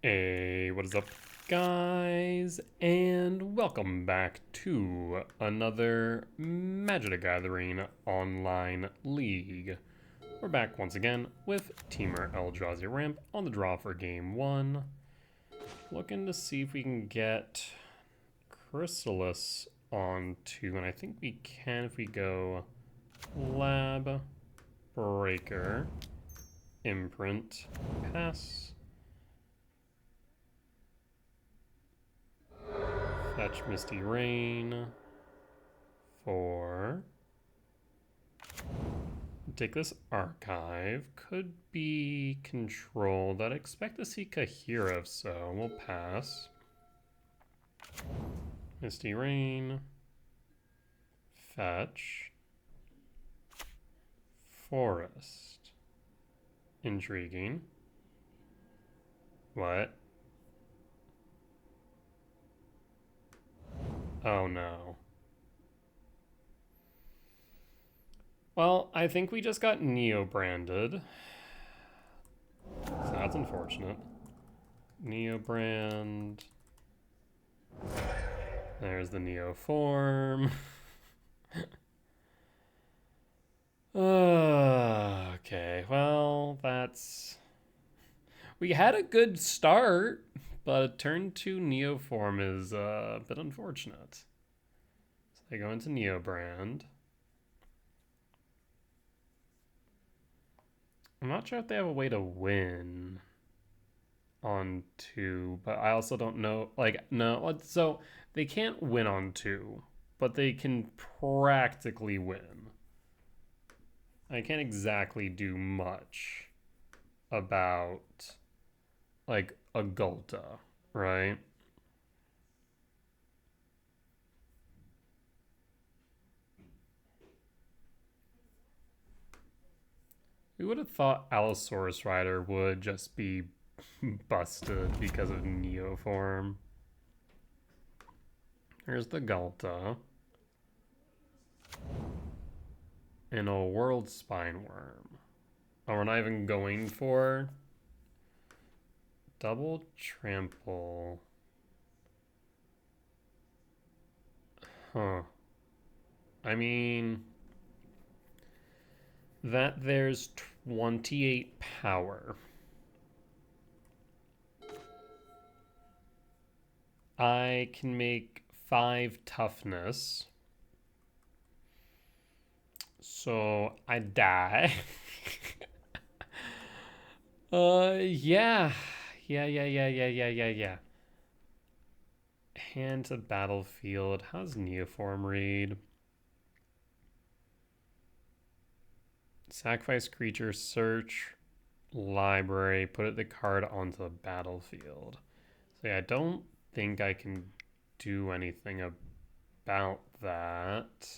Hey, what is up, guys? And welcome back to another Magic the Gathering online league. We're back once again with Temur Eldrazi ramp on the draw for game 1. Looking to see if we can get Chrysalis on 2, and I think we can if we go Lab, Breaker, Imprint, Pass. Fetch Misty Rain. 4. Take this archive. Could be controlled. I'd expect to see Kahira, so we'll pass. Misty Rain. Fetch. Forest. Intriguing. What? Oh no. Well, I think we just got Neobranded. So that's unfortunate. Neobrand. There's the Neo form. Okay, well, that's... We had a good start, but a turn 2 Neo form is a bit unfortunate. So they go into Neobrand. I'm not sure if they have a way to win on 2, but I also don't know, no, so they can't win on 2, but they can practically win. I can't exactly do much about, like, a Gulta, right? We would have thought Allosaurus Rider would just be busted because of Neoform. Here's the Gulta. And a World Spineworm. Oh, we're not even going for double trample. Huh. I mean, that there's 28 power. I can make 5 toughness. So I die. Yeah. Yeah. Hand to battlefield. How's Neoform read? Sacrifice creature, search, library, put the card onto the battlefield. So yeah, I don't think I can do anything about that.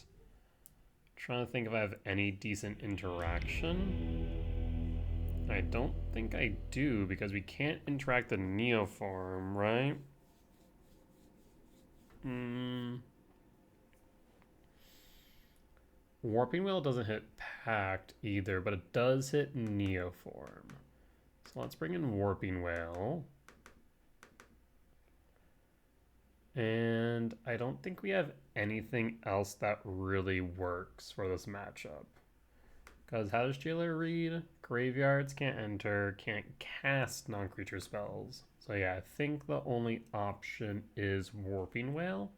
Trying to think if I have any decent interaction. I don't think I do because we can't interact the Neoform, right? Warping Wheel doesn't hit Pact either, but it does hit Neoform. So let's bring in Warping Whale. And I don't think we have anything else that really works for this matchup. Because how does Jailer read? Graveyards can't enter, can't cast non-creature spells. So yeah, I think the only option is Warping Whale.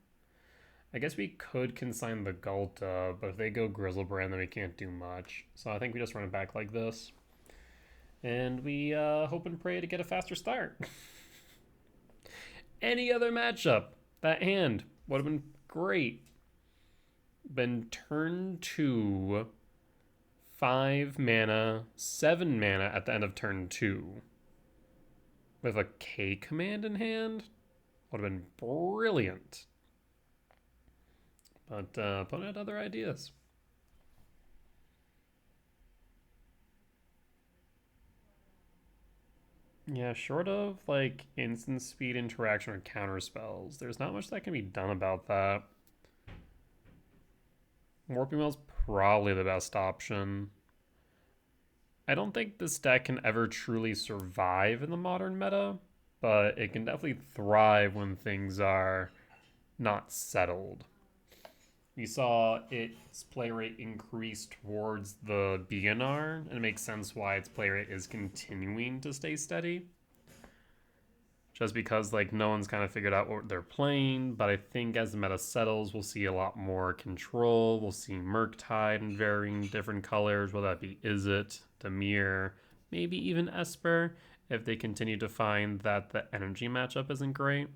I guess we could consign the Gulta, but if they go Grizzlebrand, then we can't do much. So I think we just run it back like this. And we hope and pray to get a faster start. Any other matchup, that hand would have been great. Been turn 2, 5 mana, 7 mana at the end of turn 2. With a K command in hand, would have been brilliant. But opponent had other ideas. Yeah, short of like instant speed interaction or counter spells, there's not much that can be done about that. Warping Whale's probably the best option. I don't think this deck can ever truly survive in the modern meta. but it can definitely thrive when things are not settled. We saw its play rate increase towards the beginner, and it makes sense why its play rate is continuing to stay steady. Just because like no one's kind of figured out what they're playing, but I think as the meta settles, we'll see a lot more control. We'll see Murktide in varying different colors, whether that be Izzet, Temur, maybe even Esper, if they continue to find that the energy matchup isn't great.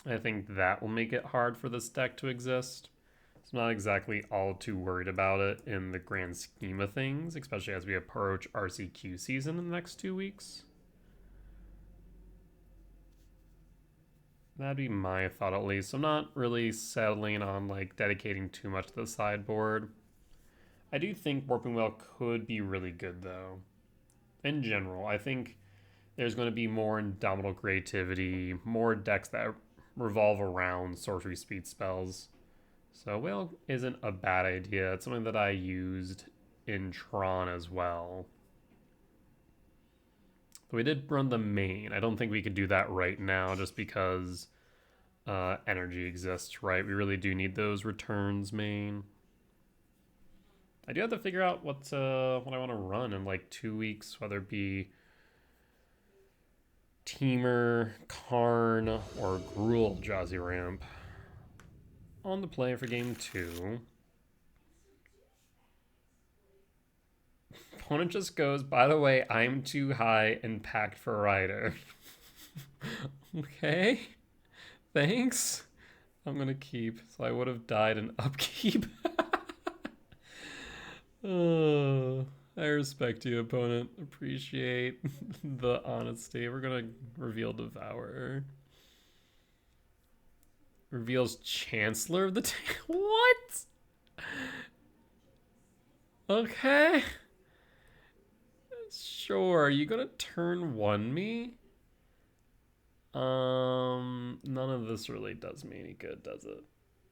I think that will make it hard for this deck to exist. So I'm not exactly all too worried about it in the grand scheme of things, especially as we approach RCQ season in the next 2 weeks. That'd be my thought at least. I'm not really settling on like dedicating too much to the sideboard. I do think Warping Wail could be really good though. In general, I think there's going to be more Indomitable Creativity, more decks that revolve around sorcery speed spells. So Wail isn't a bad idea. It's something that I used in Tron as well. We did run the main. I don't think we could do that right now just because energy exists, right? We really do need those returns main. I do have to figure out what I want to run in like 2 weeks, whether it be Temur, Karn, or Gruul Eldrazi Ramp. On the play for game 2. Opponent just goes, by the way, I'm too high and packed for Rider. Okay. Thanks. I'm going to keep. So I would have died in upkeep. I respect you, opponent. Appreciate the honesty. We're going to reveal Devourer. Reveals Chancellor of the... What? Okay. Sure. Are you going to turn 1 me? None of this really does me any good, does it?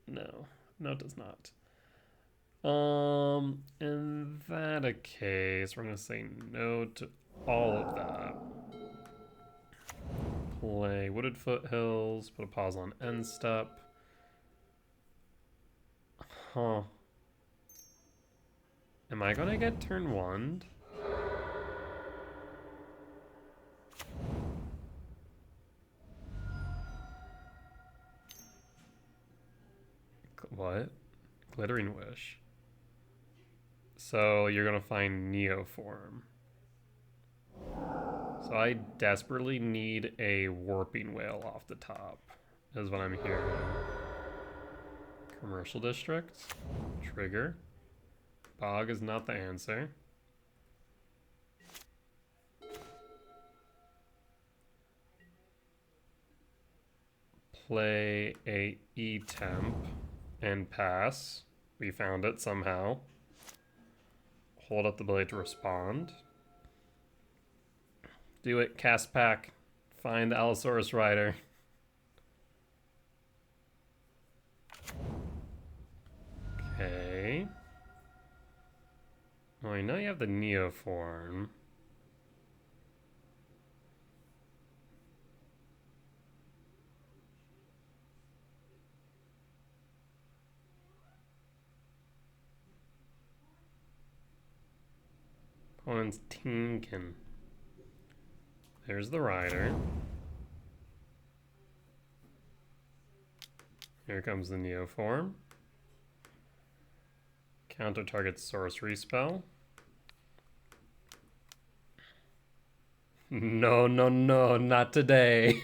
No. No, it does not. In that case, we're going to say no to all of that. Play Wooded Foothills, put a pause on end step. Huh. Am I going to get turn 1? What? Glittering Wish. So you're going to find Neoform. So I desperately need a Warping Wail off the top, is what I'm hearing. Commercial District. Trigger. Bog is not the answer. Play a E-Temp and pass. We found it somehow. Hold up the ability to respond. Do it, cast pack. Find the Allosaurus Rider. Okay. Well, I know you have the Neoform. Opponent's Tinkin. There's the Rider. Here comes the Neoform. Counter target sorcery spell. No, no, no, not today.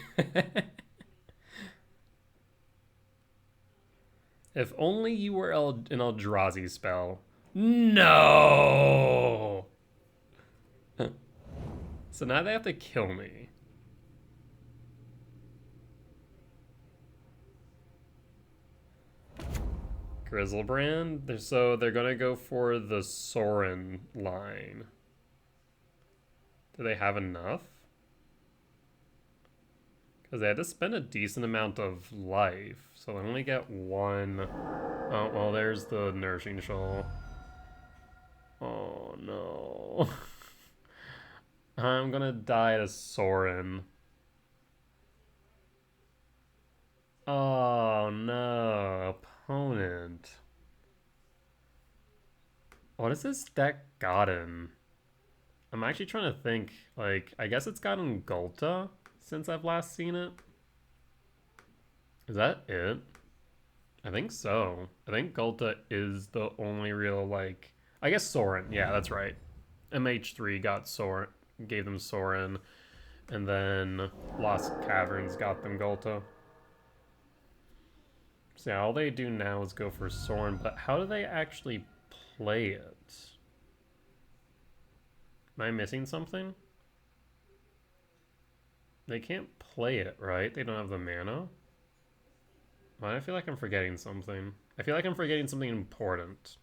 If only you were an Eldrazi spell. No! So now they have to kill me. Grizzlebrand? So they're going to go for the Sorin line. Do they have enough? Because they had to spend a decent amount of life. So they only get 1. Oh, well, there's the Nourishing Shoal. Oh, no. I'm gonna die to Sorin. Oh no, opponent. What has this deck gotten? I'm actually trying to think. Like, I guess it's gotten Gulta since I've last seen it. Is that it? I think so. I think Gulta is the only real, like... I guess Sorin. Yeah, that's right. MH3 got Sorin, gave them Sorin, and then Lost Caverns got them Gulta. So yeah, all they do now is go for Sorin, but how do they actually play it? Am I missing something? They can't play it, right? They don't have the mana? Why do I feel like I'm forgetting something? I feel like I'm forgetting something important.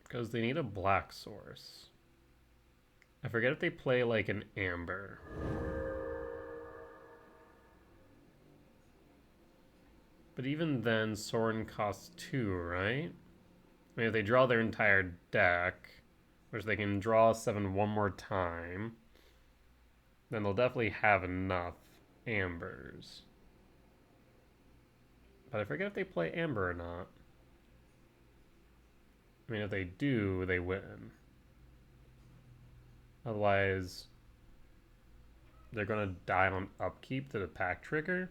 Because they need a black source. I forget if they play like an amber. But even then, Sorin costs 2, right? I mean, if they draw their entire deck, which they can draw 7 one more time, then they'll definitely have enough ambers. But I forget if they play amber or not. I mean, if they do, they win. Otherwise, they're going to die on upkeep to the pack trigger.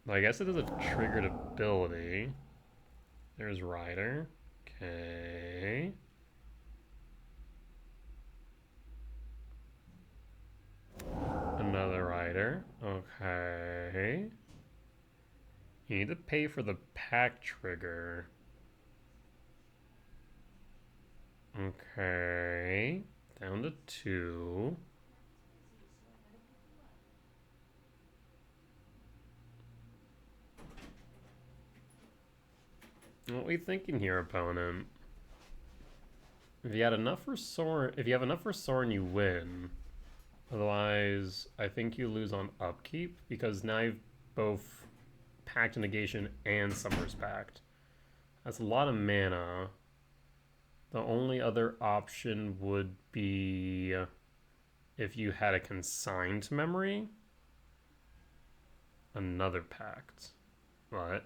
Well, I guess it is a triggered ability. There's Rider. Okay. Another Rider. Okay. You need to pay for the pack trigger. Okay. Down to 2. What are we thinking here, opponent? If you have enough for Sorin, you win. Otherwise, I think you lose on upkeep because now you've both Pact Negation and Summer's Pact. That's a lot of mana. The only other option would be if you had a consigned memory. Another Pact. What?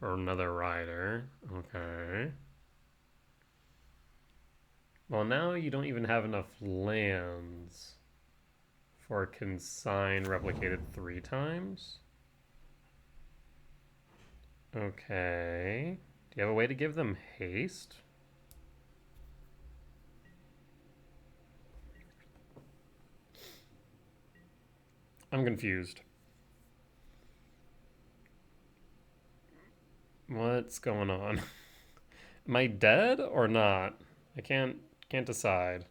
Or another Rider. Okay. Well, now you don't even have enough lands for consign replicated 3 times. Okay. Do you have a way to give them haste? I'm confused. What's going on? Am I dead or not? I can't decide.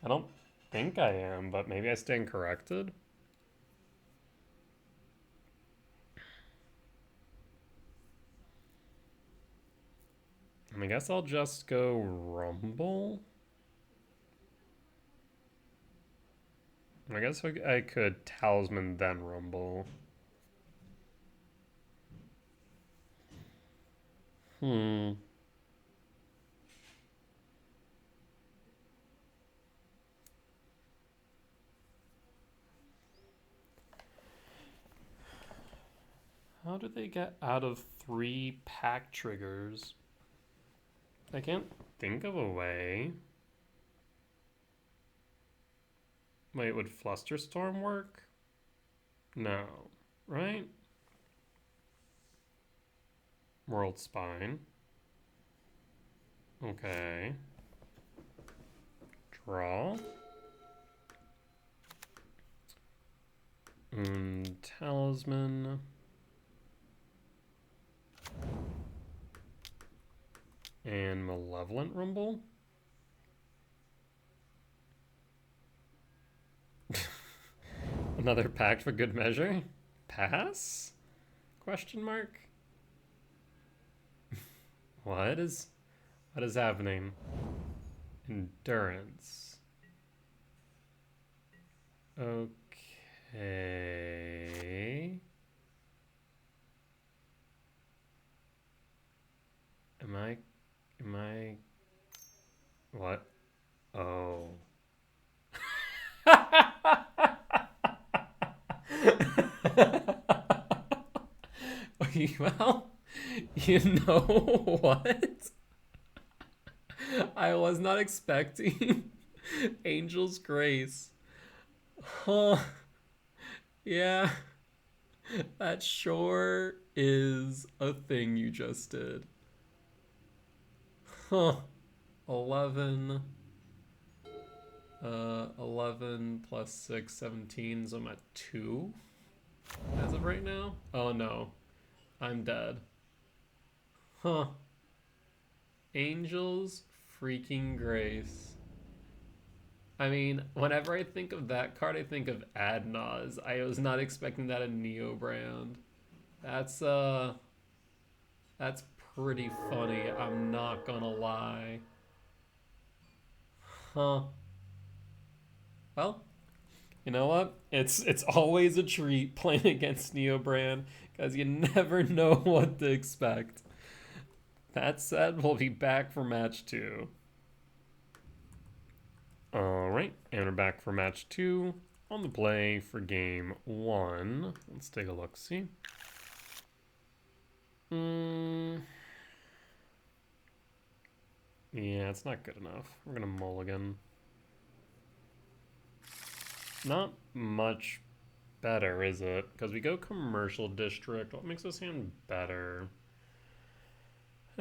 I don't think I am, but maybe I stand corrected. I guess I'll just go Rumble. I guess I could Talisman then Rumble. How did they get out of 3 pack triggers? I can't think of a way. Wait, would Flusterstorm work? No, right? World Spine. Okay. Draw. Talisman. And Malevolent Rumble. Another pact for good measure? Pass? Question mark? What is happening? Endurance. Okay. Am I, what? Oh. Well, you know what? I was not expecting Angel's Grace. Huh. Yeah, that sure is a thing you just did. Huh. 11. 11 plus 6, 17. So I'm at 2 as of right now. Oh no. I'm dead. Huh. Angel's freaking Grace. I mean, whenever I think of that card, I think of Adnaz. I was not expecting that in Neobrand. That's that's pretty funny. I'm not gonna lie. Huh. Well, you know what? It's always a treat playing against Neobrand because you never know what to expect. That said, we'll be back for match 2. Alright, and we're back for match 2 on the play for game 1. Let's take a look, see. Yeah, it's not good enough. We're gonna mulligan. Not much better, is it? Because we go commercial district. What makes us hand better?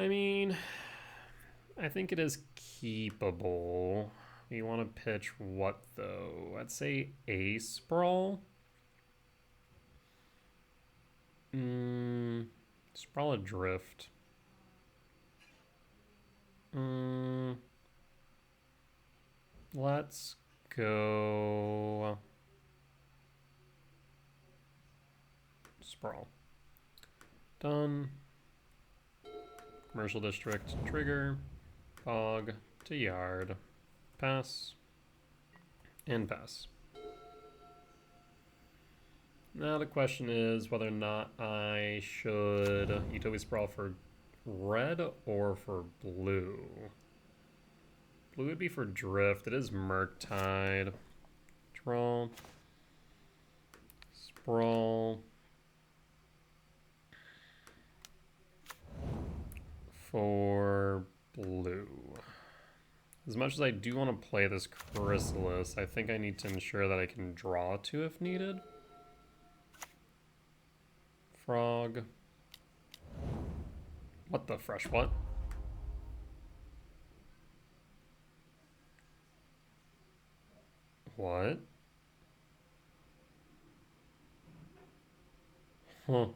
I mean, I think it is keepable. We want to pitch what, though? I'd say a sprawl. Sprawl adrift. Let's go sprawl. Done. Commercial district, trigger, fog to yard, pass, and pass. Now the question is whether or not I should Utopia Sprawl for red or for blue. Blue would be for drift. It is Murktide. Draw. Sprawl. For blue. As much as I do want to play this Chrysalis, I think I need to ensure that I can draw 2 if needed. Frog. What the fresh what? What? Huh.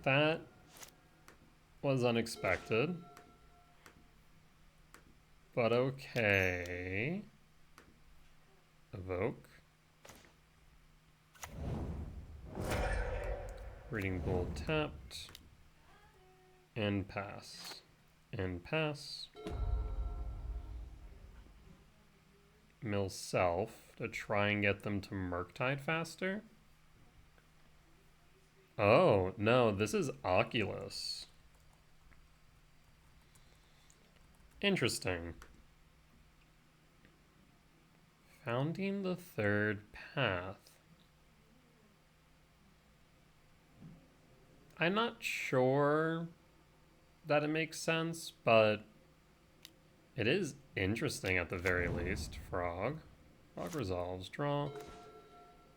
That was unexpected. But okay. Evoke. Reading Bull tapped. And pass. And pass. Mill self to try and get them to Murktide faster. Oh, no, this is Oculus. Interesting. Founding the third path. I'm not sure that it makes sense, but it is interesting at the very least. Frog. Frog resolves. Draw.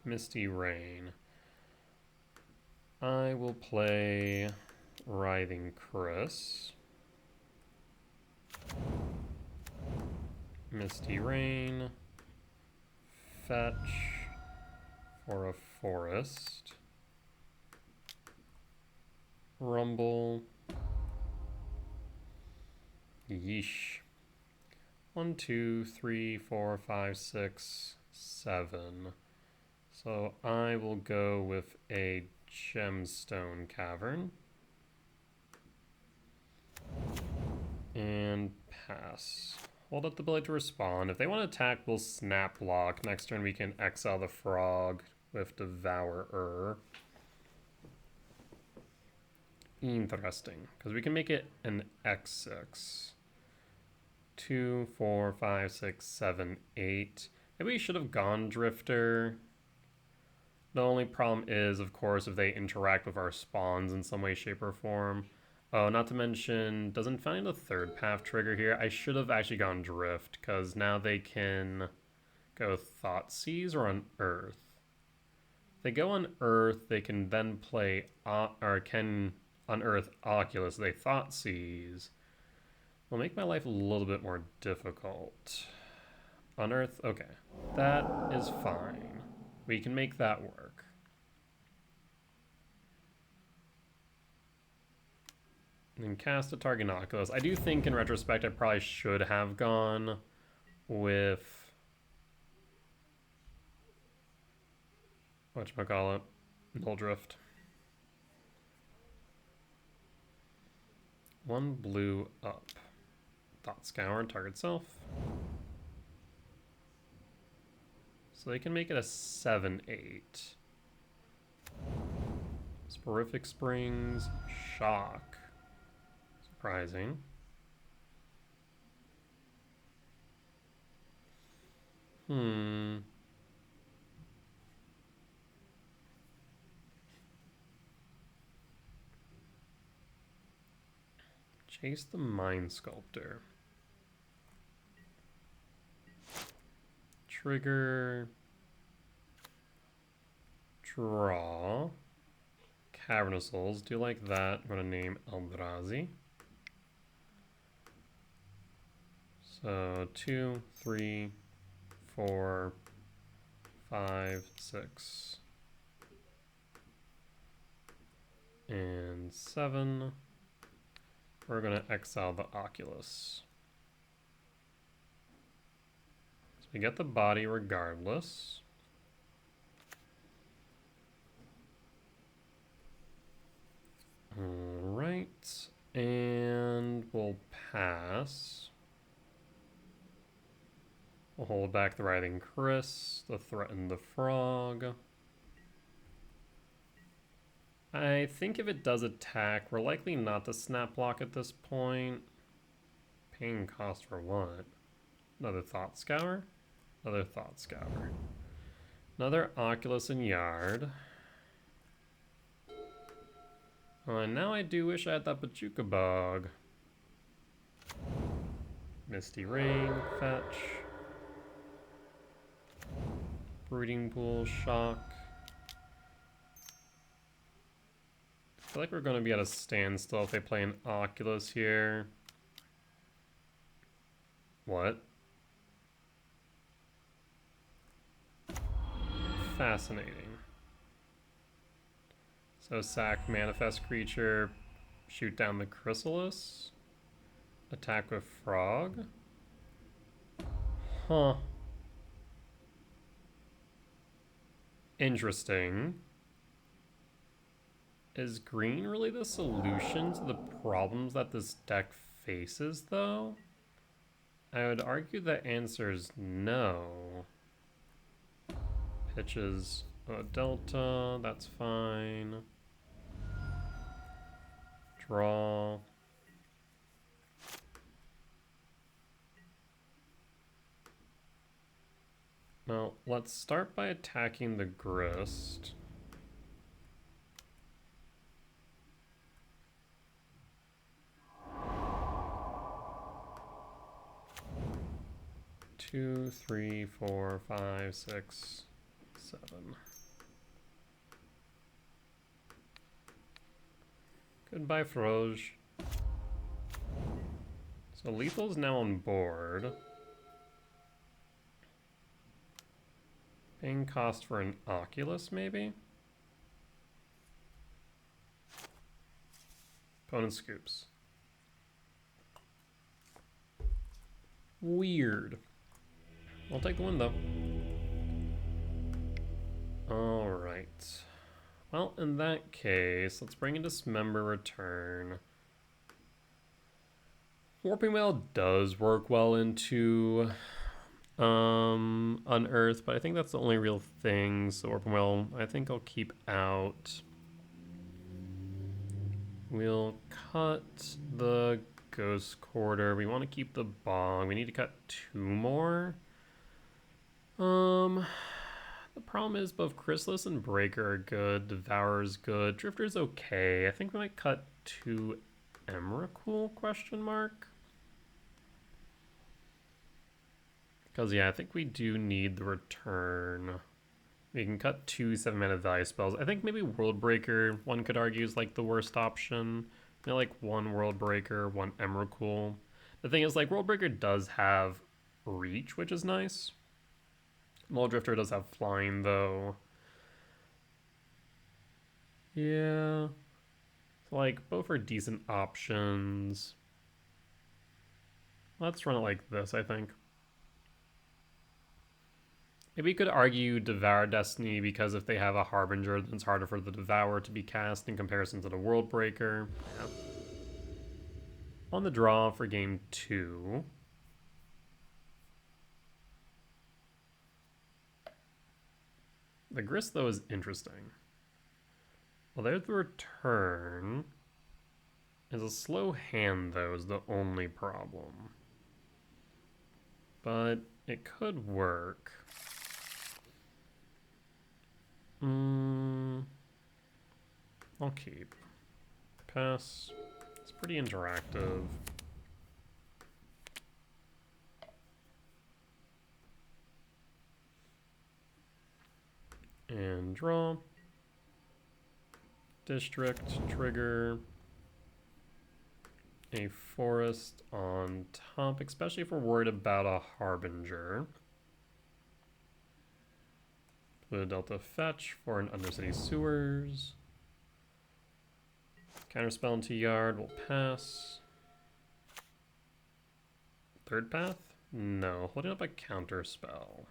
Misty Rain. I will play Writhing Chris. Misty Rain. Fetch for a forest. Rumble. Yeesh. 1, 2, 3, 4, 5, 6, 7. So I will go with a Gemstone Cavern. And pass. hold up the ability to respond. If they want to attack, we'll snap block. Next turn we can exile the frog with Devourer. Interesting, because we can make it an X6. 2, 4, 5, 6, 7, 8. Maybe we should have gone Drifter. The only problem is, of course, if they interact with our spawns in some way, shape, or form. Oh, not to mention, doesn't find a third path trigger here. I should have actually gone Drift, because now they can go Thoughtseize or Unearth. If they go Unearth, they can then play, or can Unearth Oculus. They Thoughtseize. Will make my life a little bit more difficult. Unearth, okay. That is fine. We can make that work. And then cast a target Oculus. I do think in retrospect I probably should have gone with whatchamacallit, Null Drift. 1 blue up. Thought Scour, target self. So they can make it a 7/8. Sporific Springs, Shock. Surprising. Chase the Mind Sculptor. Trigger. Draw. Cavernous Souls. Do you like that? I'm going to name Eldrazi. So 2, 3, 4, 5, 6, and 7. We're going to exile the Oculus. So we get the body regardless. Alright, and we'll pass. We'll hold back the Writhing Chris, the Threaten the Frog. I think if it does attack, we're likely not to snap block at this point. Paying cost for what? Another Thought Scour? Another Thought Scour. Another Oculus and Yard. Oh, and now I do wish I had that Pachuca Bog. Misty Rain, fetch. Breeding Pool, shock. I feel like we're going to be at a standstill if they play an Oculus here. What? Fascinating. So sack Manifest Creature, shoot down the Chrysalis, attack with Frog. Huh. Interesting. Is green really the solution to the problems that this deck faces, though? I would argue the answer is no. Pitches a Delta, that's fine. Draw. Well, let's start by attacking the Grist. Two, 3, 4, 5, 6, 7. Goodbye, Froge. So Lethal's now on board. Paying cost for an Oculus, maybe? Opponent scoops. Weird. I'll take the win, though. Alright. Well, in that case, let's bring in Dismember Return. Warping Wail does work well into Unearth, but I think that's the only real thing. So Warping Wail, I think I'll keep out. We'll cut the Ghost Quarter. We want to keep the Bog. We need to cut 2 more. The problem is both Chrysalis and Breaker are good. Devourer's good. Drifter's okay. I think we might cut 2 Emrakul, question mark. Because, yeah, I think we do need the return. We can cut 2 7-mana value spells. I think maybe World Breaker, one could argue, is like the worst option. You know, like 1 World Breaker, 1 Emrakul. The thing is, like, World Breaker does have reach, which is nice. Mull Drifter does have flying, though. Yeah. So, like, both are decent options. Let's run it like this, I think. Maybe you could argue Devour Destiny because if they have a Harbinger, then it's harder for the Devour to be cast in comparison to the World Breaker. Yeah. On the draw for game 2. The Grist, though, is interesting. Well, there's the return. Is a slow hand, though, is the only problem. But it could work. I'll keep. Pass. It's pretty interactive. And draw. District, trigger. A forest on top, especially if we're worried about a Harbinger. Put a Delta Fetch for an Undercity Sewers. Counterspell into Yard, we'll pass. Third path? No, holding up a Counterspell.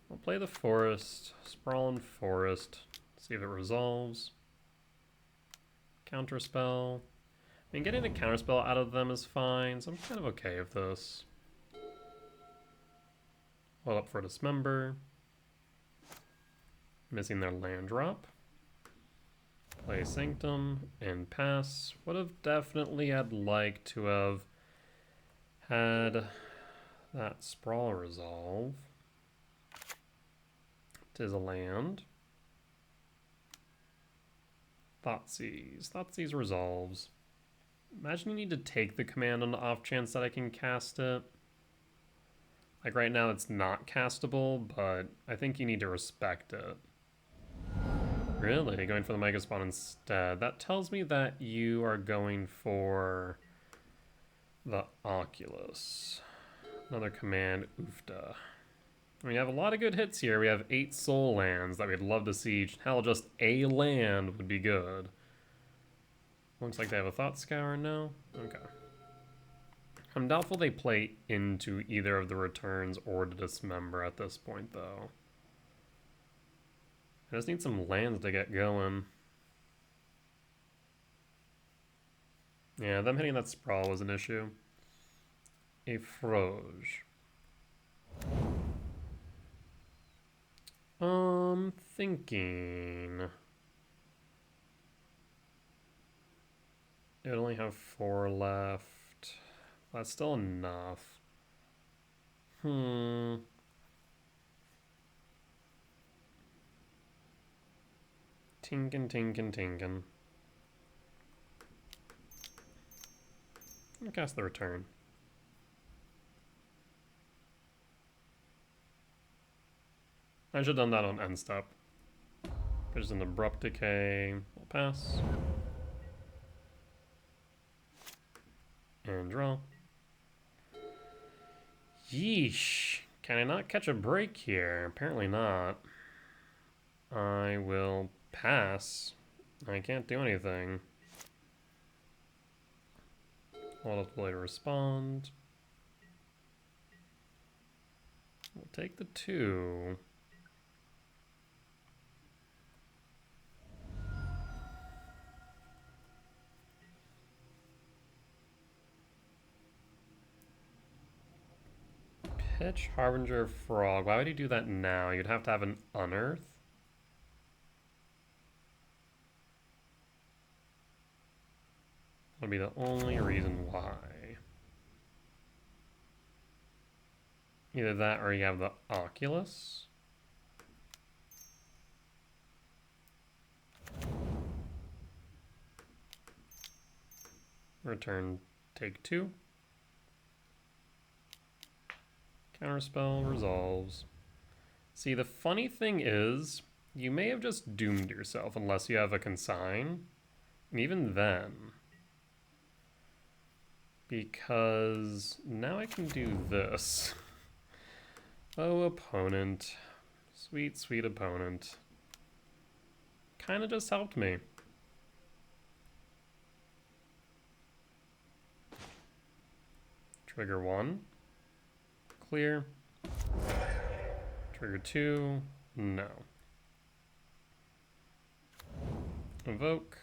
We'll play the Forest, Sprawl in Forest, see if it resolves. Counterspell. I mean, getting a Counterspell out of them is fine, so I'm kind of okay with this. Hold up for Dismember. Missing their land drop. Play Sanctum and pass. Would have definitely had liked to have had that Sprawl resolve. Tis a land. Thoughtseize. Thoughtseize resolves. Imagine you need to take the command on the off chance that I can cast it. Like right now it's not castable, but I think you need to respect it. Really? Going for the Mega Spawn instead. That tells me that you are going for the Oculus. Another command, Oofda. I mean, we have a lot of good hits here. We have 8 soul lands that we'd love to siege. Hell, just a land would be good. Looks like they have a Thought Scour now. Okay. I'm doubtful they play into either of the returns or to Dismember at this point, though. I just need some lands to get going. Yeah, them hitting that Sprawl was an issue. A Froge. Thinking. It would only have 4 left. That's still enough. Tinkin, tinkin, tinkin. I'll cast the return. I should have done that on end step. There's an Abrupt Decay. We'll pass. And draw. Yeesh. Can I not catch a break here? Apparently not. I will pass. I can't do anything. I'll have to later respond. We'll take the 2. Pitch, Harbinger, Frog. Why would you do that now? You'd have to have an Unearth. Would be the only reason why. Either that or you have the Oculus. Return, take 2. Counterspell resolves. See, the funny thing is, you may have just doomed yourself unless you have a consign. And even then, because now I can do this. Oh, opponent. Sweet, sweet opponent. Kind of just helped me. Trigger 1. Clear. Trigger 2. No. Evoke.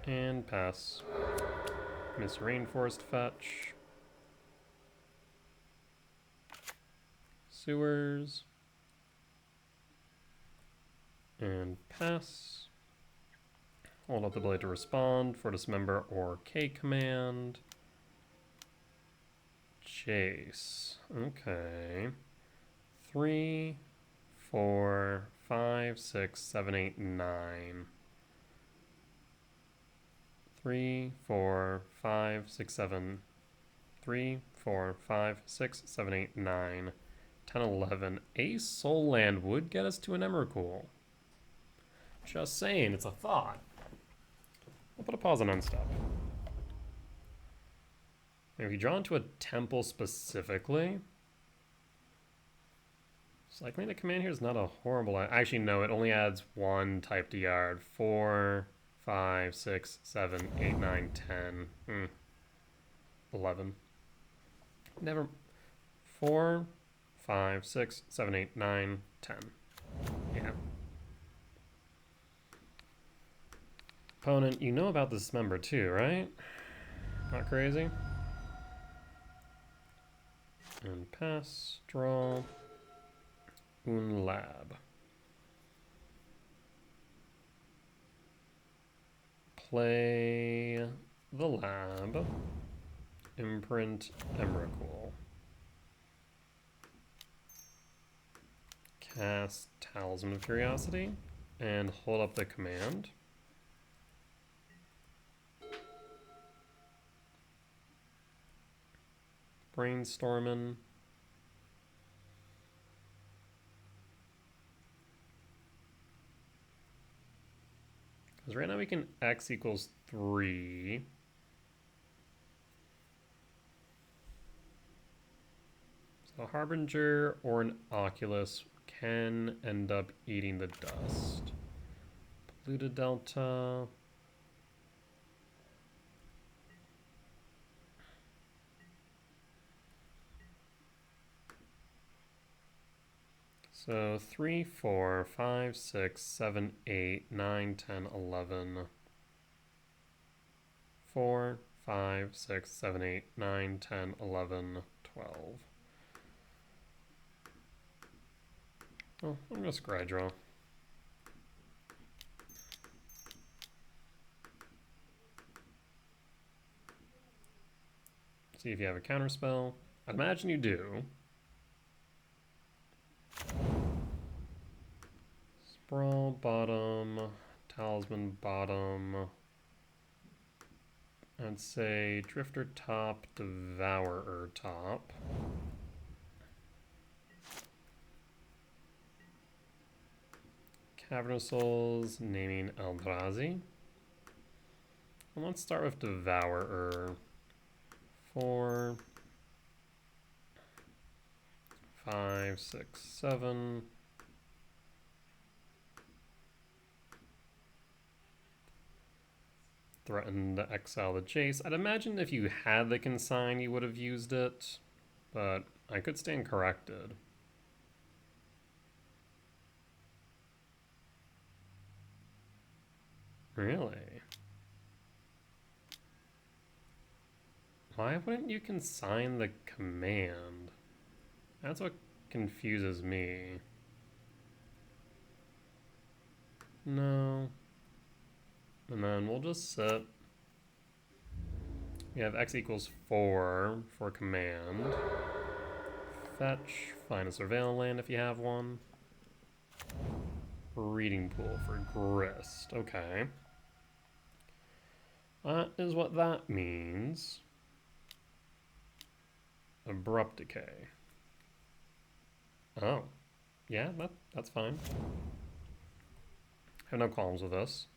And pass. Miss Rainforest fetch. Sewers. And pass. Hold up the ability to respond for dismember or K command. Chase. Okay. 3, 4, 5, 6, 7, 8, 9. 3, 4, 5, 6, 7. 3, 4, 5, 6, 7, 8, 9. 10, 11. A soul land would get us to an Emrakul. Just saying, it's a thought. I'll put a pause on unstop. If you draw into a temple specifically, cycling the command here is not a horrible. Actually, no, it only adds 1 type to yard. 4, 5, 6, 7, 8, 9, 10. 11. Never. 4, 5, 6, 7, 8, 9, 10. Yeah. Opponent, you know about this member too, right? Not crazy? And pass, draw, un lab. Play the lab, imprint Emrakul. Cast Talisman of Curiosity, and hold up the command. Brainstorming. Because right now we can x equals 3. So Harbinger or an Oculus can end up eating the dust. Polluted Delta. So 3, 4, 5, 6, 7, 8, 9, 10, 11. 4, 5, 6, 7, 8, 9, 10, 11, 12. Oh, I'm going to scry draw. See if you have a counterspell. I'd imagine you do. Sprawl bottom, Talisman bottom. I'd say Drifter top, Devourer top. Cavernous Souls, naming Eldrazi. And let's start with Devourer. 4, 5, 6, 7. Threaten to exile the Jace. I'd imagine if you had the consign, you would have used it, but I could stand corrected. Really? Why wouldn't you consign the command? That's what confuses me. No. And then we'll just set. We have x equals 4 for command. Fetch, find a surveil land if you have one. Reading pool for grist. Okay. That is what that means. Abrupt decay. Oh. Yeah, that's fine. I have no qualms with this.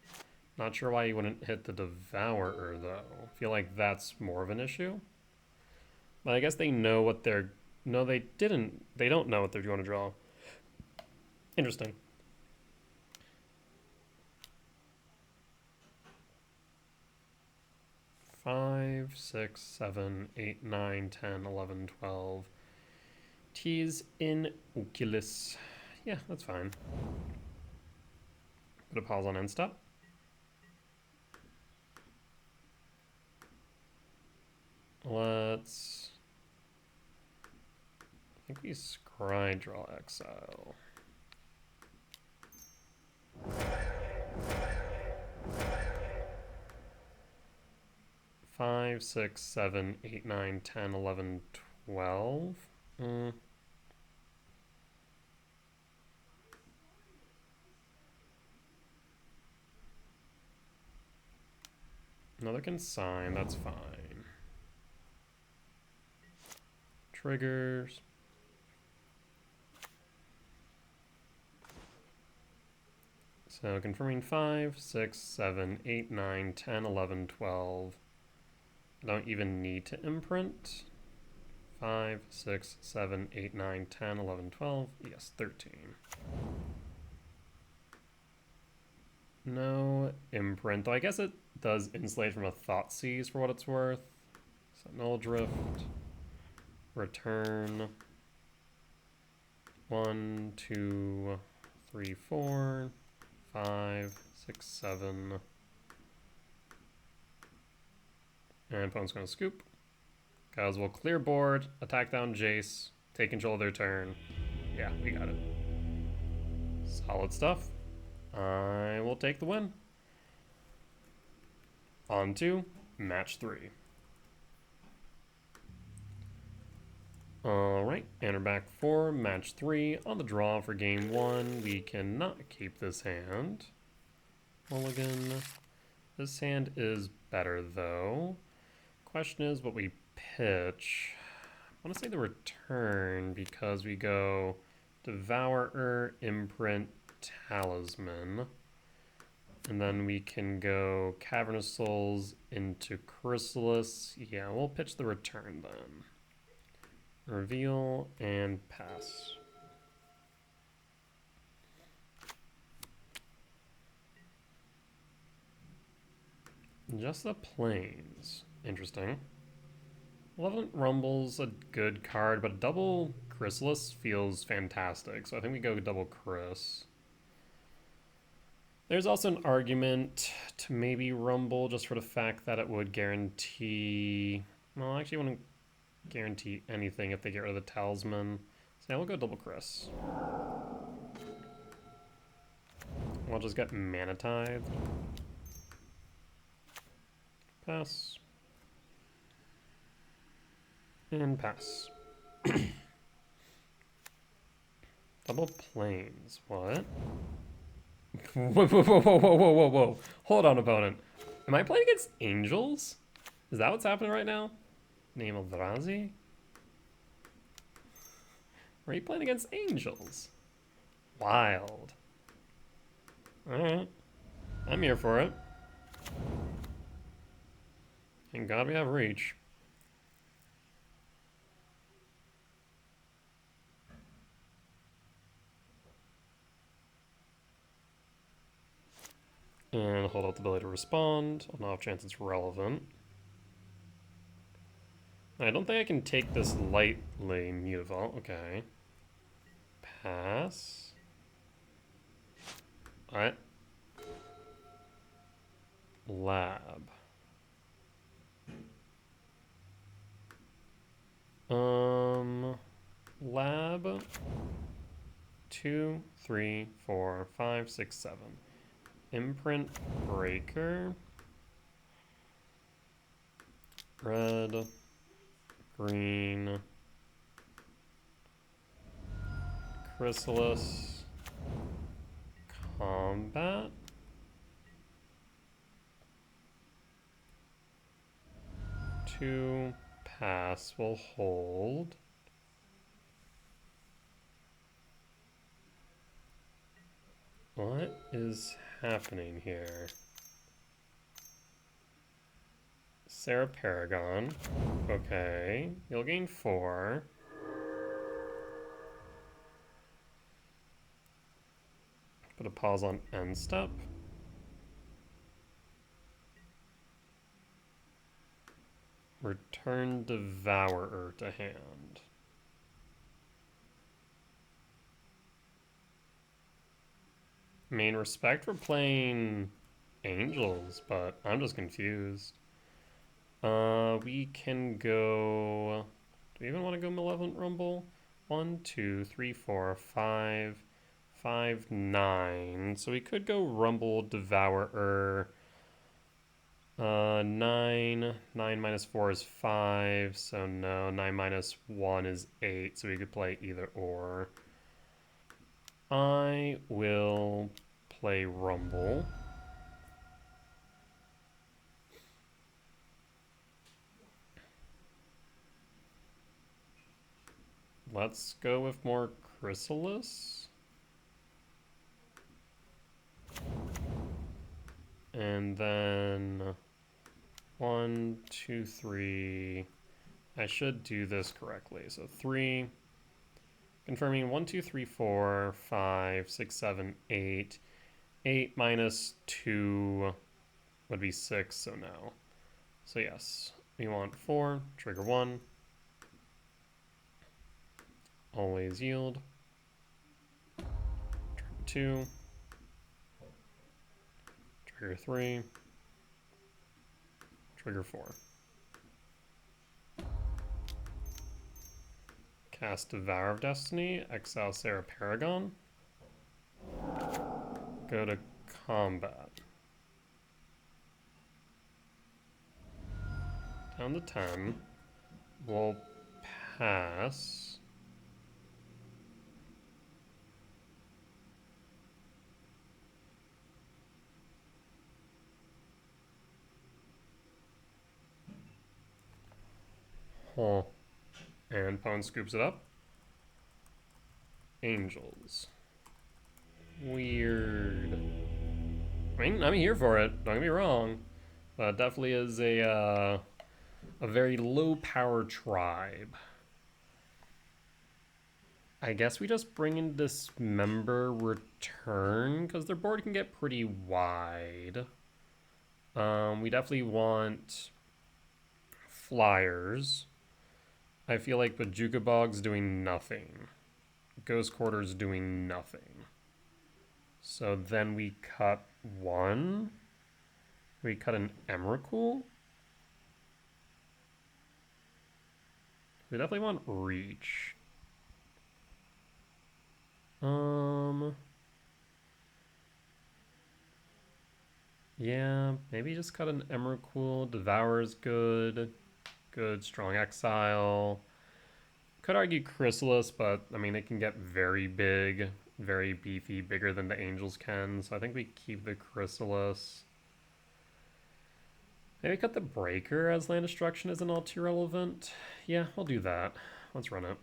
Not sure why you wouldn't hit the Devourer, though. I feel like that's more of an issue. But I guess they know what they're... No, they didn't. They don't know what they're going to draw. Interesting. Five, 6, 7, 8, 9, 10, 11, 12. T's in Oculus. Yeah, that's fine. Put a pause on end step. Let's... I think we scry draw exile. Five, 6, 7, 8, 9, 10, 11, 12. Another consign, that's fine. Triggers. So confirming 5, 6, 7, 8, 9, 10, 11, 12. I don't even need to imprint. 5, 6, 7, 8, 9, 10, 11, 12. Yes, 13. No imprint, though I guess it does insulate from a Thoughtseize for what it's worth. Sentinel Drift. Return. 1, 2, 3, 4, 5, 6, 7. And opponent's going to scoop. Guys will clear board, attack down Jace, take control of their turn. Yeah, we got it. Solid stuff. I will take the win. On to match 3. Alright, and we're back for match 3. On the draw for game 1, we cannot keep this hand. Mulligan. This hand is better, though. Question is what we pitch. I want to say the return because we go Devourer, Imprint, Talisman. And then we can go Cavernous Souls into Chrysalis. Yeah, we'll pitch the return then. Reveal and pass. Just the plains. Interesting. Malevolent Rumble's a good card, but double Chrysalis feels fantastic, so I think we go double Chris. There's also an argument to maybe Rumble just for the fact that it would guarantee... Well, I actually wouldn't guarantee anything if they get rid of the Talisman. So now we'll go double Chris. We'll just get Mana Tithe. Pass. And pass. Double plains. What? Whoa, whoa, whoa, whoa, whoa, whoa, whoa, whoa. Hold on, opponent. Am I playing against angels? Is that what's happening right now? Name Eldrazi? Are you playing against angels? Wild. Alright. I'm here for it. Thank God we have reach. And hold out the ability to respond on the off chance it's relevant. I don't think I can take this lightly, Mutavault. Okay. Pass. Alright. Lab. 2, 3, 4, 5, 6, 7. Imprint Breaker. Red. Green. Chrysalis. Combat. Two. Pass will hold. What is happening here? Sarah Paragon. Okay. You'll gain 4. Put a pause on end step. Return Devourer to hand. I mean, respect for playing Angels, but I'm just confused. We can go... Do we even want to go Malevolent Rumble? 1, 2, 3, 4, 5, 5, 9. So we could go Rumble Devourer. 9. 9 minus 4 is 5, so no. 9 minus 1 is 8, so we could play either or. I will play Rumble. Let's go with more Chrysalis. And then 1, 2, 3. I should do this correctly. So 3. Confirming 1, 2, 3, 4, 5, 6, 7, 8. 8 minus 2 would be 6, so no. So yes, we want 4, trigger 1. Always yield. Trigger 2. Trigger 3. Trigger 4. Cast Devour of Destiny. Exile Sarah Paragon. Go to combat. Down to 10. We'll pass. Huh. And Pwn scoops it up. Angels. Weird. I mean, I'm here for it. Don't get me wrong. But it definitely is a very low-power tribe. I guess we just bring in Dismember Return, because their board can get pretty wide. We definitely want flyers. I feel like Bajuka Bog's doing nothing. Ghost Quarter's doing nothing. So then we cut 1. We cut an Emrakul. We definitely want Reach. Yeah, maybe just cut an Emrakul. Devour's good. Good, strong Exile. Could argue Chrysalis, but I mean, it can get very big, very beefy, bigger than the Angels can. So I think we keep the Chrysalis. Maybe cut the Breaker as land destruction isn't all too relevant. Yeah, we'll do that. Let's run it.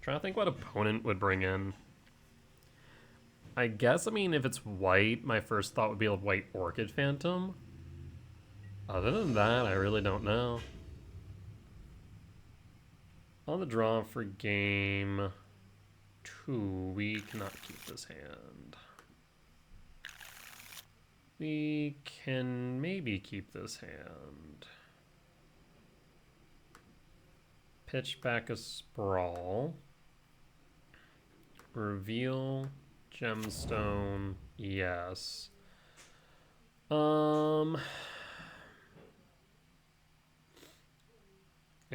Trying to think what opponent would bring in. I guess, I mean, if it's white, my first thought would be a white Orchid Phantom. Other than that, I really don't know. On the draw for game 2, we cannot keep this hand. We can maybe keep this hand. Pitch back a Sprawl. Reveal Gemstone, yes.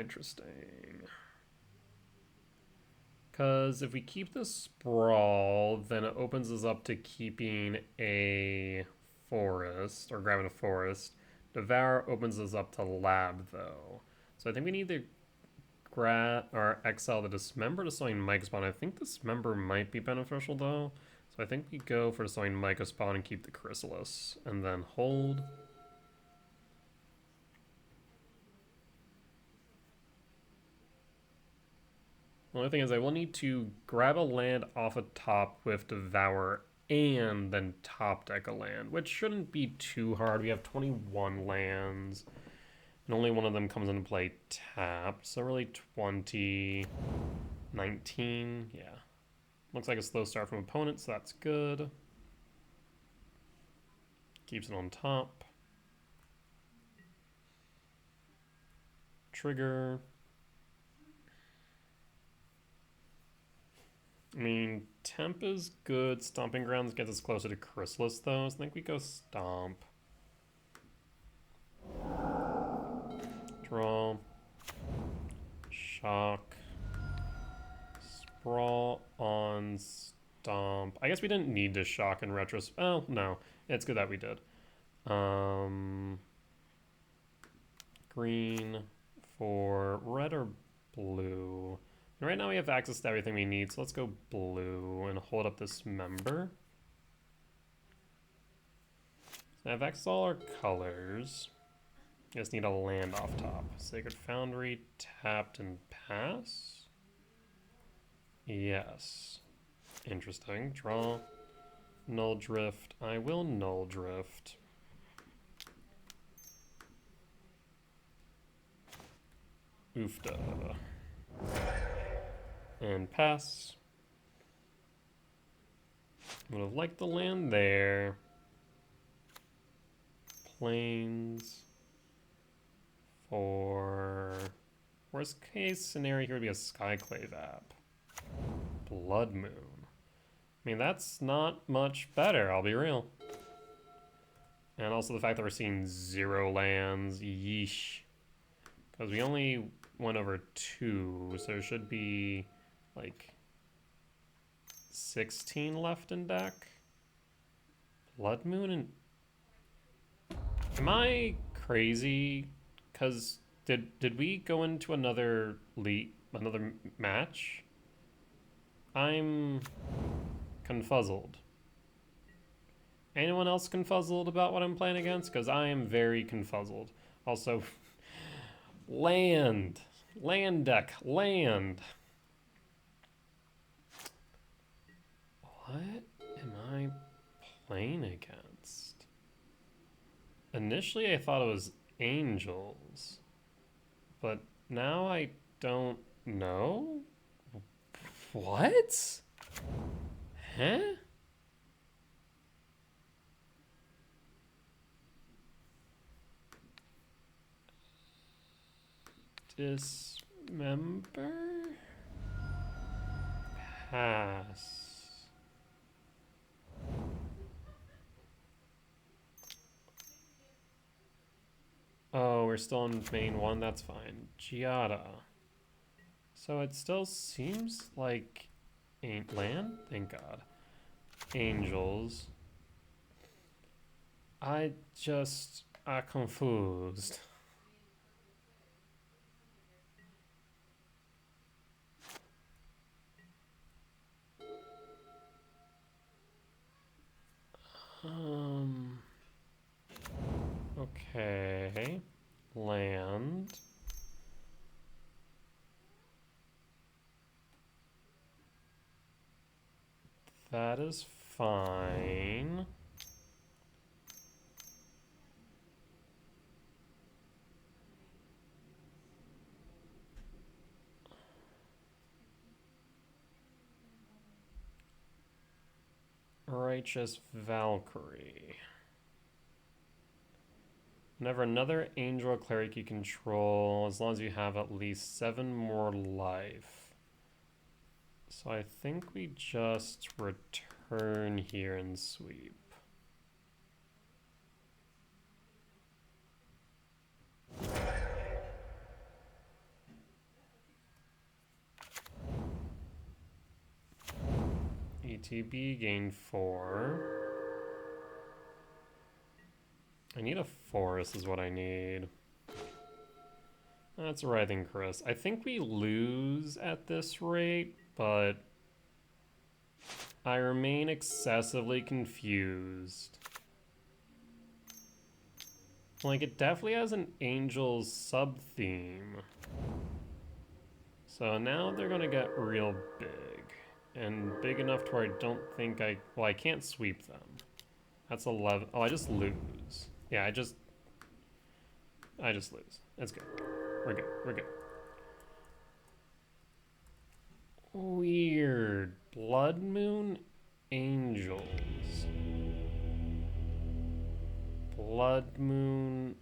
Interesting. Because if we keep the Sprawl, then it opens us up to keeping a forest, or grabbing a forest. Devour opens us up to Lab, though. So I think we need to exile the Dismember to Sowing Mica Spawn. I think Dismember might be beneficial, though. So I think we go for Sowing Mica Spawn and keep the Chrysalis. And then hold. The only thing is I will need to grab a land off a top with Devour and then top deck a land, which shouldn't be too hard. We have 21 lands, and only one of them comes into play tapped, so really 20, 19, yeah. Looks like a slow start from opponent, so that's good. Keeps it on top. Trigger. I mean, Temp is good. Stomping Grounds gets us closer to Chrysalis, though. So I think we go Stomp. Draw. Shock. Sprawl on Stomp. I guess we didn't need to Shock in retrospect. Oh, no. It's good that we did. Green for red or blue? Right now we have access to everything we need, so let's go blue and hold up this member. So I have access to all our colors. Just need a land off top. Sacred Foundry, tapped and pass. Yes. Interesting. Draw. Null Drift. I will Null Drift. Oofda. And pass. Would have liked the land there. Plains. For worst case scenario here would be a Skyclave app. Blood Moon. I mean, that's not much better, I'll be real. And also the fact that we're seeing 0 lands. Yeesh. Because we only went over 2, so there should be like 16 left in deck. Blood Moon and... Am I crazy? Because did we go into another match? I'm confuzzled. Anyone else confuzzled about what I'm playing against? Because I am very confuzzled. Also, land deck, land. What am I playing against? Initially I thought it was Angels, but now I don't know. What? Huh? Dismember? Pass. Oh, we're still in main 1, that's fine. Giada. So it still seems like ain't land? Thank God. Angels. I just are confused. Okay. Land. That is fine. Righteous Valkyrie. Whenever another angel or cleric you control, as long as you have at least 7 more life. So I think we just return here and sweep. ETB, gain 4. I need a forest is what I need. That's Writhing Chris. I think we lose at this rate, but I remain excessively confused. Like, it definitely has an Angels sub-theme. So now they're gonna get real big. And big enough to where I don't think well, I can't sweep them. That's 11. Oh, I just lose. Yeah, I just lose. That's good. We're good. We're good. Weird. Blood Moon Angels. Blood Moon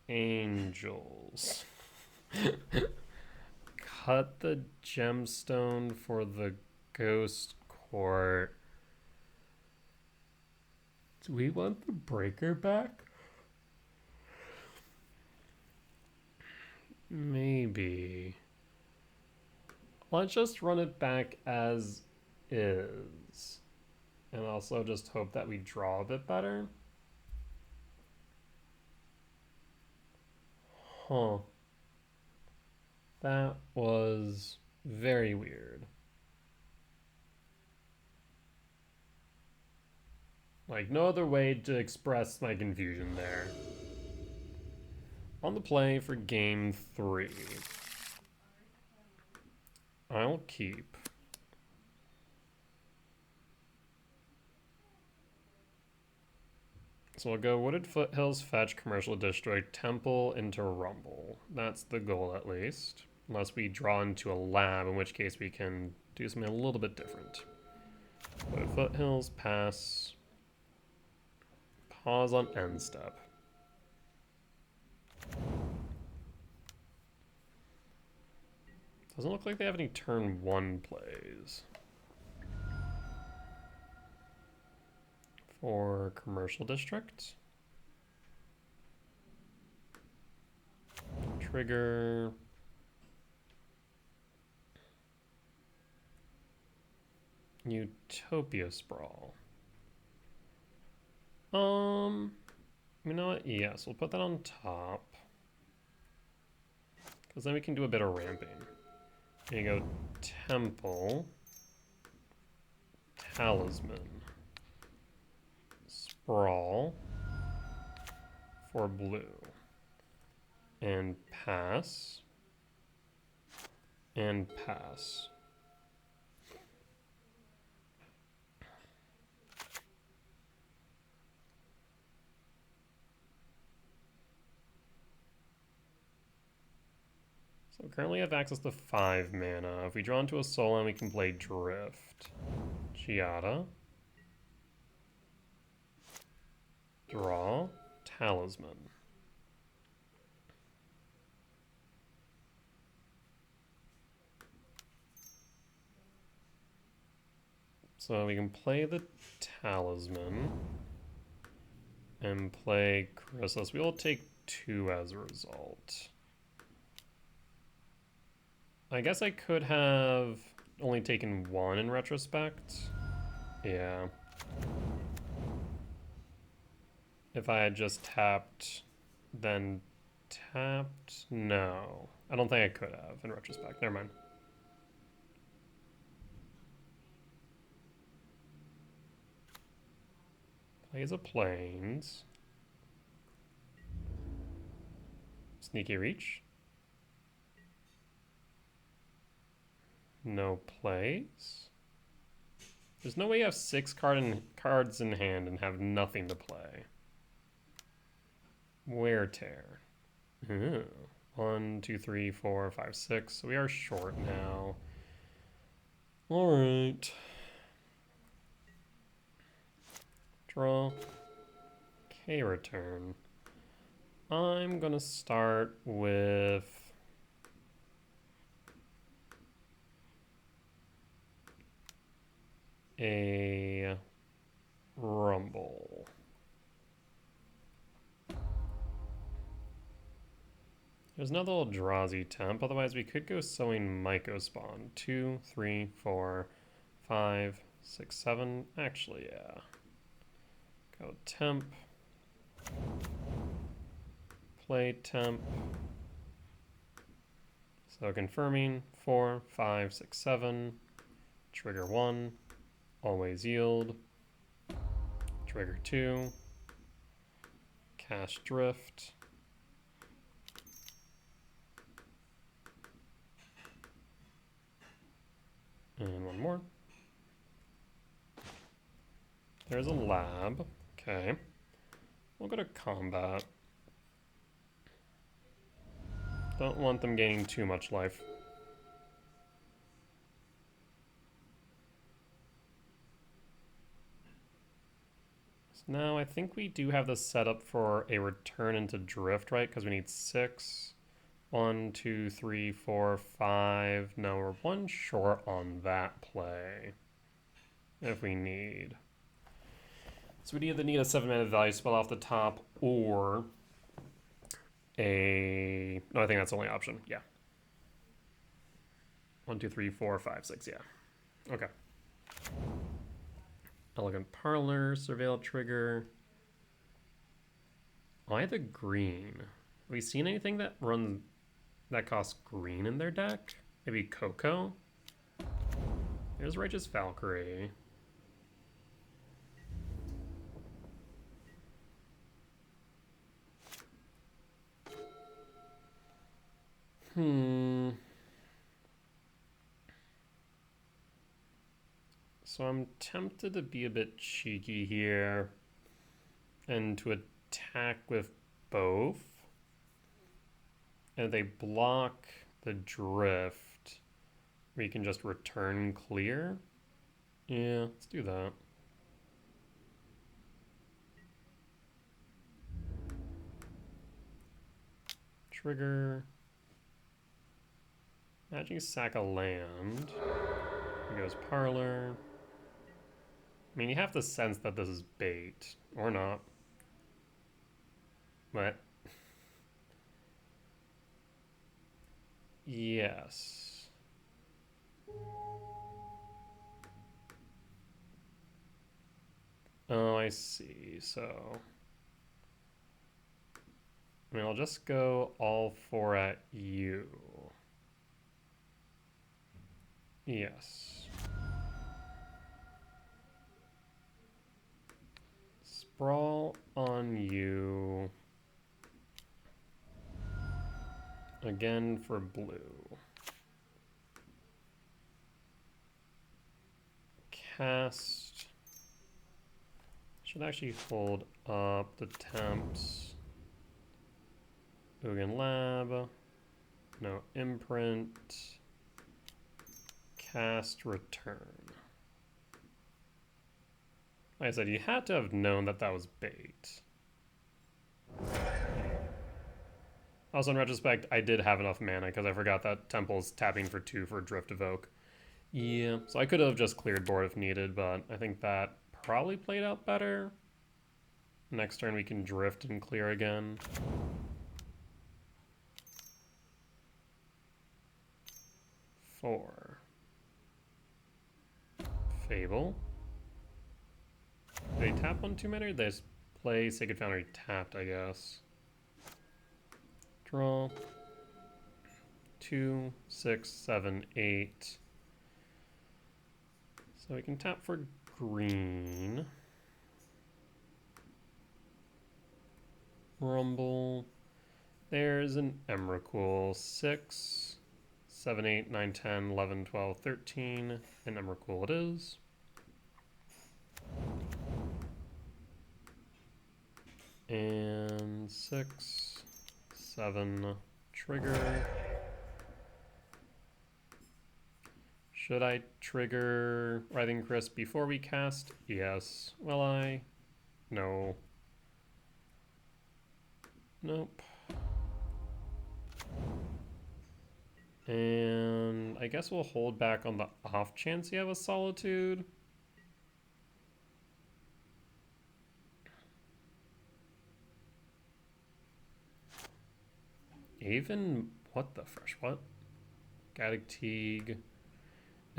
Angels. Cut the gemstone for the Ghost Court. Do we want the breaker back? Maybe. Let's just run it back as is. And also just hope that we draw a bit better. Huh. That was very weird. Like, no other way to express my confusion there. On the play for game 3. I'll keep. So we'll go Wooded Foothills, Fetch, Commercial District, Temple into Rumble. That's the goal at least. Unless we draw into a lab, in which case we can do something a little bit different. Wooded Foothills, pass. Pause on end step. Doesn't look like they have any turn 1 plays. For Commercial District. Trigger. Utopia Sprawl. You know what? Yes, we'll put that on top. Because then we can do a bit of ramping. Here you go, Temple. Talisman. Sprawl. For blue. And pass. And pass. So we currently have access to 5 mana. If we draw into a Solan, we can play Drift. Giada. Draw. Talisman. So we can play the Talisman and play Chrysalis. We will take 2 as a result. I guess I could have only taken 1 in retrospect. Yeah. If I had just tapped, then tapped? No. I don't think I could have in retrospect. Never mind. Plays a Plains. Sneaky Reach. No plays. There's no way you have 6 cards in hand and have nothing to play. Wear Tear. Ooh. 1, 2, 3, 4, 5, 6. So we are short now. Alright. Draw. K-Return. I'm gonna start with a Rumble. There's another Eldrazi temp, otherwise we could go Sowing Mycospawn. 2, 3, 4, 5, 6, 7. Actually, yeah. Go temp. Play temp. So confirming 4, 5, 6, 7. Trigger 1. Always yield. Trigger 2. Cast drift. And one more. There's a lab. Okay. We'll go to combat. Don't want them gaining too much life. So now I think we do have this set up for a return into drift, right? Because we need 6. 1, 2, 3, 4, 5. No, we're 1 short on that play. If we need. So we'd either need a 7-mana value spell off the top or a... No, I think that's the only option. Yeah. 1, 2, 3, 4, 5, 6. Yeah. Okay. Elegant Parlor, Surveil Trigger. Why the green? Have we seen anything that costs green in their deck? Maybe Coco? There's Righteous Valkyrie. So I'm tempted to be a bit cheeky here and to attack with both. And if they block the drift, we can just return clear. Yeah, let's do that. Trigger. Magic sack a land. Here goes Parlor. I mean, you have to sense that this is bait. Or not. But... yes. Oh, I see. So... I mean, I'll just go all 4 at you. Yes. Sprawl on you. Again for blue. Cast. Should actually hold up the temps. Ugin Lab. No imprint. Cast return. Like I said, you had to have known that that was bait. Also, in retrospect, I did have enough mana because I forgot that Temple's tapping for 2 for Drift Evoke. Yeah, so I could have just cleared board if needed, but I think that probably played out better. Next turn we can drift and clear again. Four. Fable. Did they tap on 2 mana? They just play Sacred Foundry tapped, I guess. Draw. 2, 6, 7, 8. So we can tap for green. Rumble. There's an Emrakul. 6, 7, 8, 9, 10, 11, 12, 13. An Emrakul it is. And 6, 7, trigger. Should I trigger Writhing Crisp before we cast? Yes. Will I? No. Nope. And I guess we'll hold back on the off chance you have a Solitude. Even, what the fresh, what? Gaddock Teague.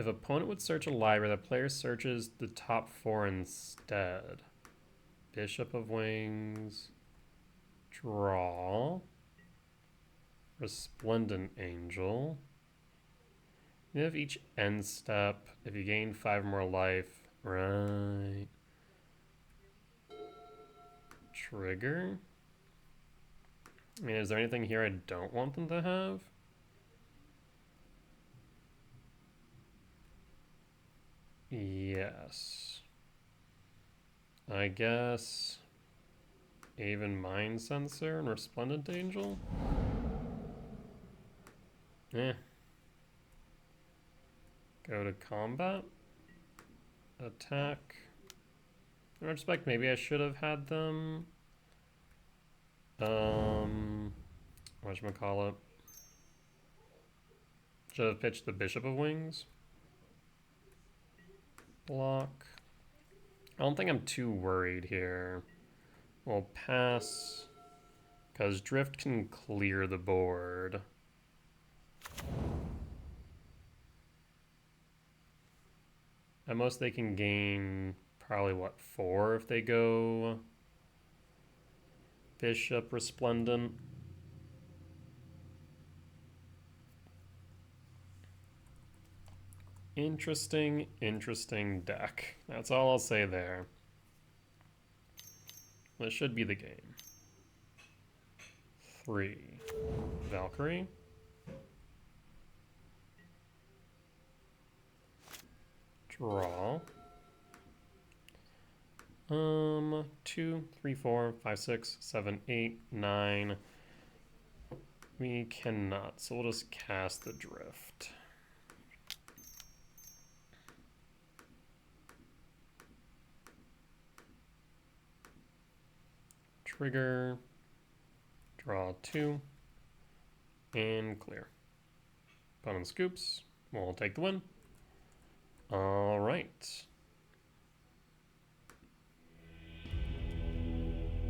If opponent would search a library, the player searches the top 4 instead. Bishop of Wings. Draw. Resplendent Angel. You have each end step. If you gain 5 more life. Right. Trigger. I mean, is there anything here I don't want them to have? Yes. I guess Aven Mind Sensor and Resplendent Angel? Eh. Go to combat. Attack. In retrospect, maybe I should have had them. Whatchamacallit? Should have pitched the Bishop of Wings. Block. I don't think I'm too worried here. We'll pass, because Drift can clear the board. At most they can gain probably, what, 4 if they go Bishop Resplendent. Interesting deck. That's all I'll say there. This should be the game. 3. Valkyrie. Draw. 2, 3, 4, 5, 6, 7, 8, 9. We cannot, so we'll just cast the Drift. Trigger, draw 2, and clear. Opponent scoops, we'll take the win. All right.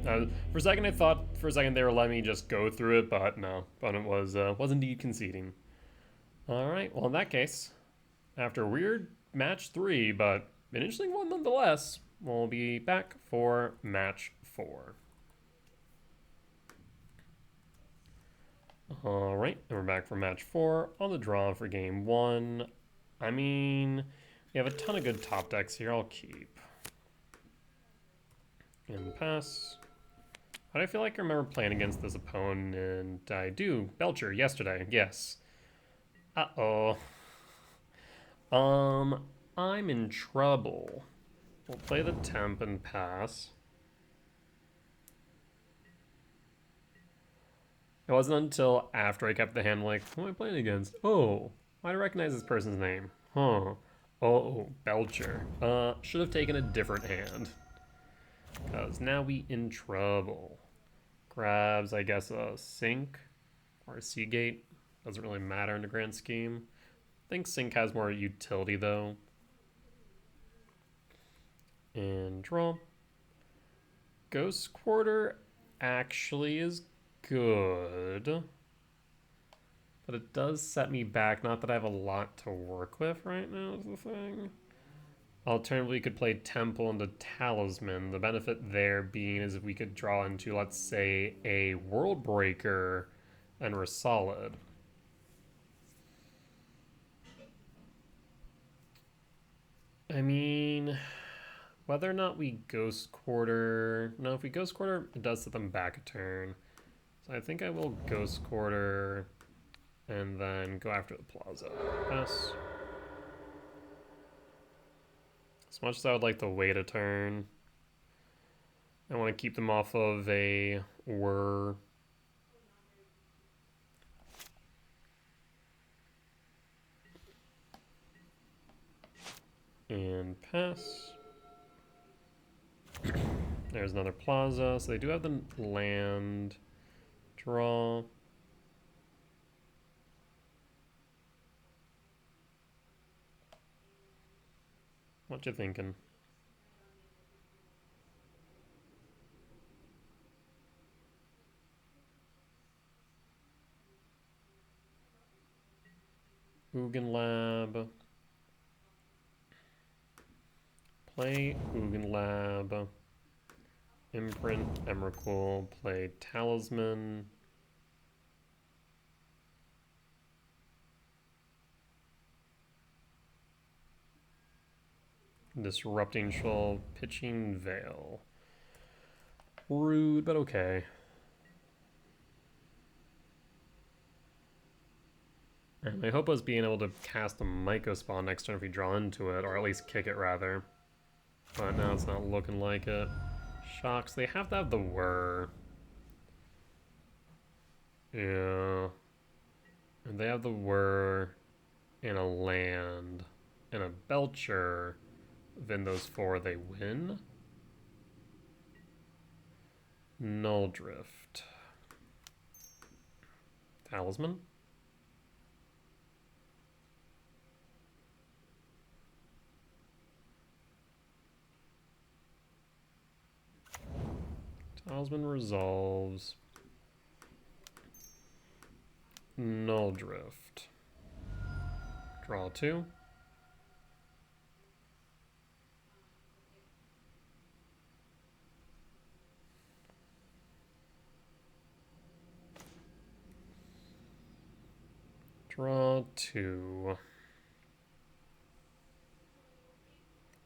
For a second, I thought they were letting me just go through it, but no. Opponent was indeed conceding. All right. Well, in that case, after weird match 3, but an interesting one nonetheless, we'll be back for match 4. All right, and we're back for match 4 on the draw for game 1. I mean, we have a ton of good top decks here. I'll keep. And pass. How do I feel like I remember playing against this opponent? I do. Belcher, yesterday. Yes. Uh-oh. I'm in trouble. We'll play the temp and pass. It wasn't until after I kept the hand like, who am I playing against? Oh, why do I recognize this person's name? Huh. Oh, Belcher. Should have taken a different hand. Because now we in trouble. Grabs, I guess, a Sink or a Seagate. Doesn't really matter in the grand scheme. I think Sink has more utility, though. And draw. Ghost Quarter actually is good. But it does set me back. Not that I have a lot to work with right now is the thing. Alternatively, we could play Temple into Talisman. The benefit there being is if we could draw into, let's say, a World Breaker, and we're solid. I mean, whether or not we Ghost Quarter... No, if we Ghost Quarter, it does set them back a turn. So I think I will Ghost Quarter and then go after the Plaza. Pass. As much as I would like to wait a turn, I want to keep them off of a whir. And pass. There's another Plaza, so they do have the land. Draw. What you thinking? Ugin Lab. Play Ugin Lab. Imprint, Emrakul, play Talisman. Disrupting Shoal, pitching Veil. Rude, but okay. And my hope was being able to cast a Myco Spawn next turn if we draw into it, or at least kick it rather. But now it's not looking like it. Shocks, they have to have the Whir. Yeah. And they have the Whir and a land and a Belcher. Then those four they win. Null Drift. Talisman. Talisman resolves. Null Drift. Draw 2. Draw 2.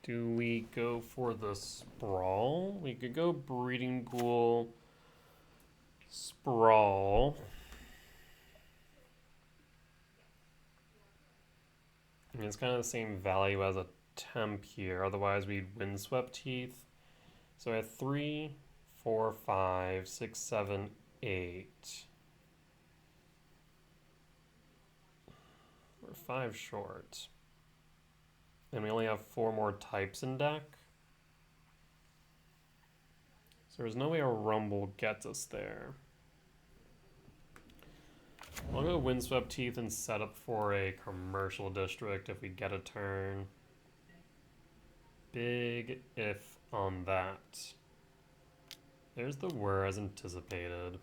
Do we go for the Sprawl? We could go Breeding Pool, Sprawl. I mean, it's kind of the same value as a Temp here. Otherwise, we'd Windswept Teeth. So I have 3, 4, 5, 6, 7, 8. We're 5 short. And we only have 4 more types in deck. So there's no way a Rumble gets us there. I'll go Windswept Teeth and set up for a Commercial District if we get a turn. Big if on that. There's the Whir as anticipated.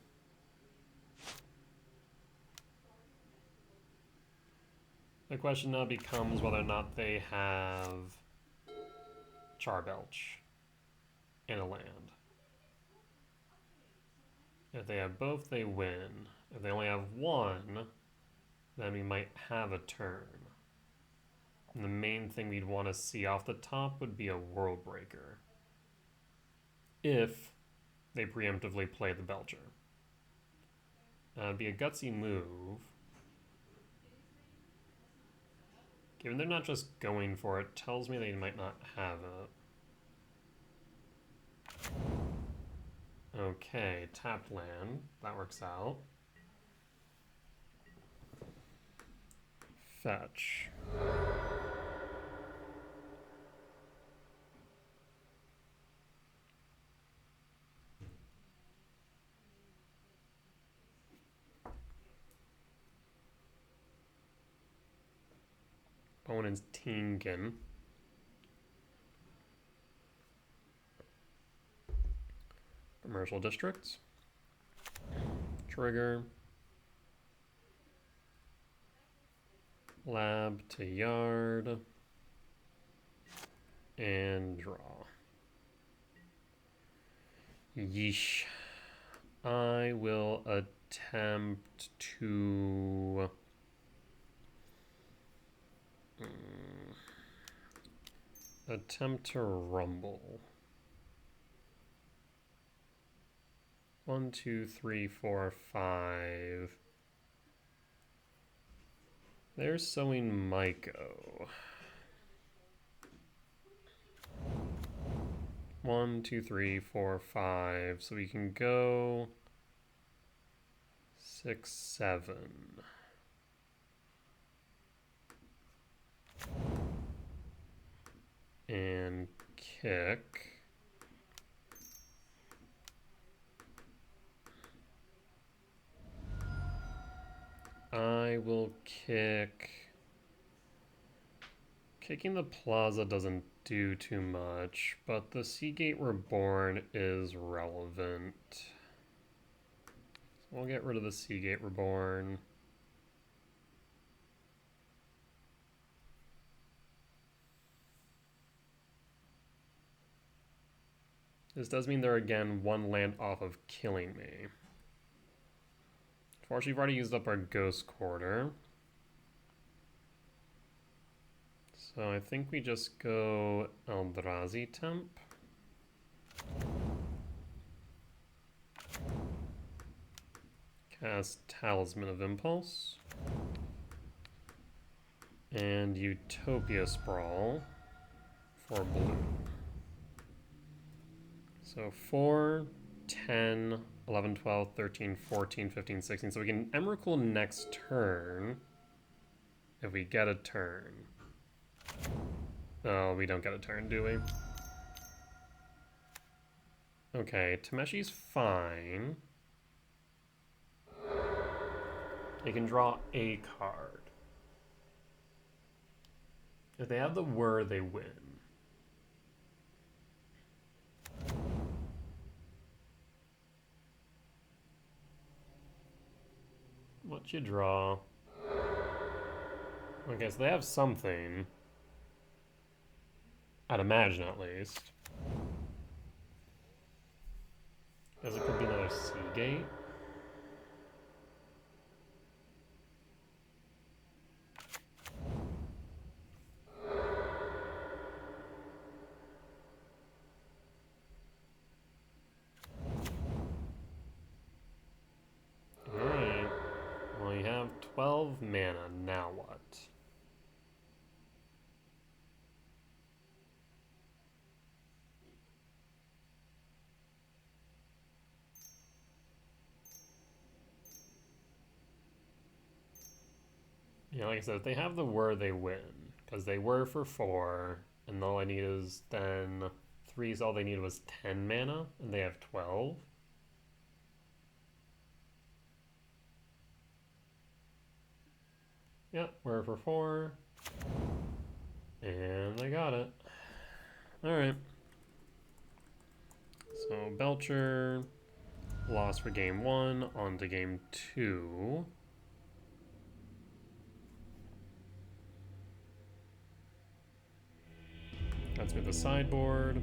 The question now becomes whether or not they have Charbelch and a land. If they have both, they win. If they only have one, then we might have a turn. And the main thing we'd want to see off the top would be a World Breaker. If they preemptively play the Belcher. It'd be a gutsy move. Given they're not just going for it, tells me they might not have it. Okay, tapped land. That works out. Fetch. Opponent's Tinkin. Commercial districts. Trigger. Lab to yard. And draw. Yeesh. I will attempt to... attempt to rumble. 1, 2, 3, 4, 5. There's sowing Myco. 1, 2, 3, 4, 5. So we can go 6, 7. And kick. I will kick. Kicking the Plaza doesn't do too much, but the Seagate Reborn is relevant. So we'll get rid of the Seagate Reborn. This does mean they're again one land off of killing me. Fortunately, we've already used up our Ghost Quarter. So I think we just go Eldrazi Temp. Cast Talisman of Impulse. And Utopia Sprawl for blue. So 4, 10, 11, 12, 13, 14, 15, 16. So we can Emrakul next turn if we get a turn. Oh, we don't get a turn, do we? Okay, Temeshi's fine. They can draw a card. If they have the Whir, they win. What you draw? Okay, so they have something. I'd imagine, at least. Guess it could be another Seagate. Alright. Well, you have 12 mana. Now what? Yeah, like I said, if they have the Whir, they win. Because they were for 4, and all I need is then 3, so all they needed was 10 mana, and they have 12. Yeah, Whir for 4. And they got it. Alright. So Belcher lost for game 1, on to game 2. That's with the sideboard.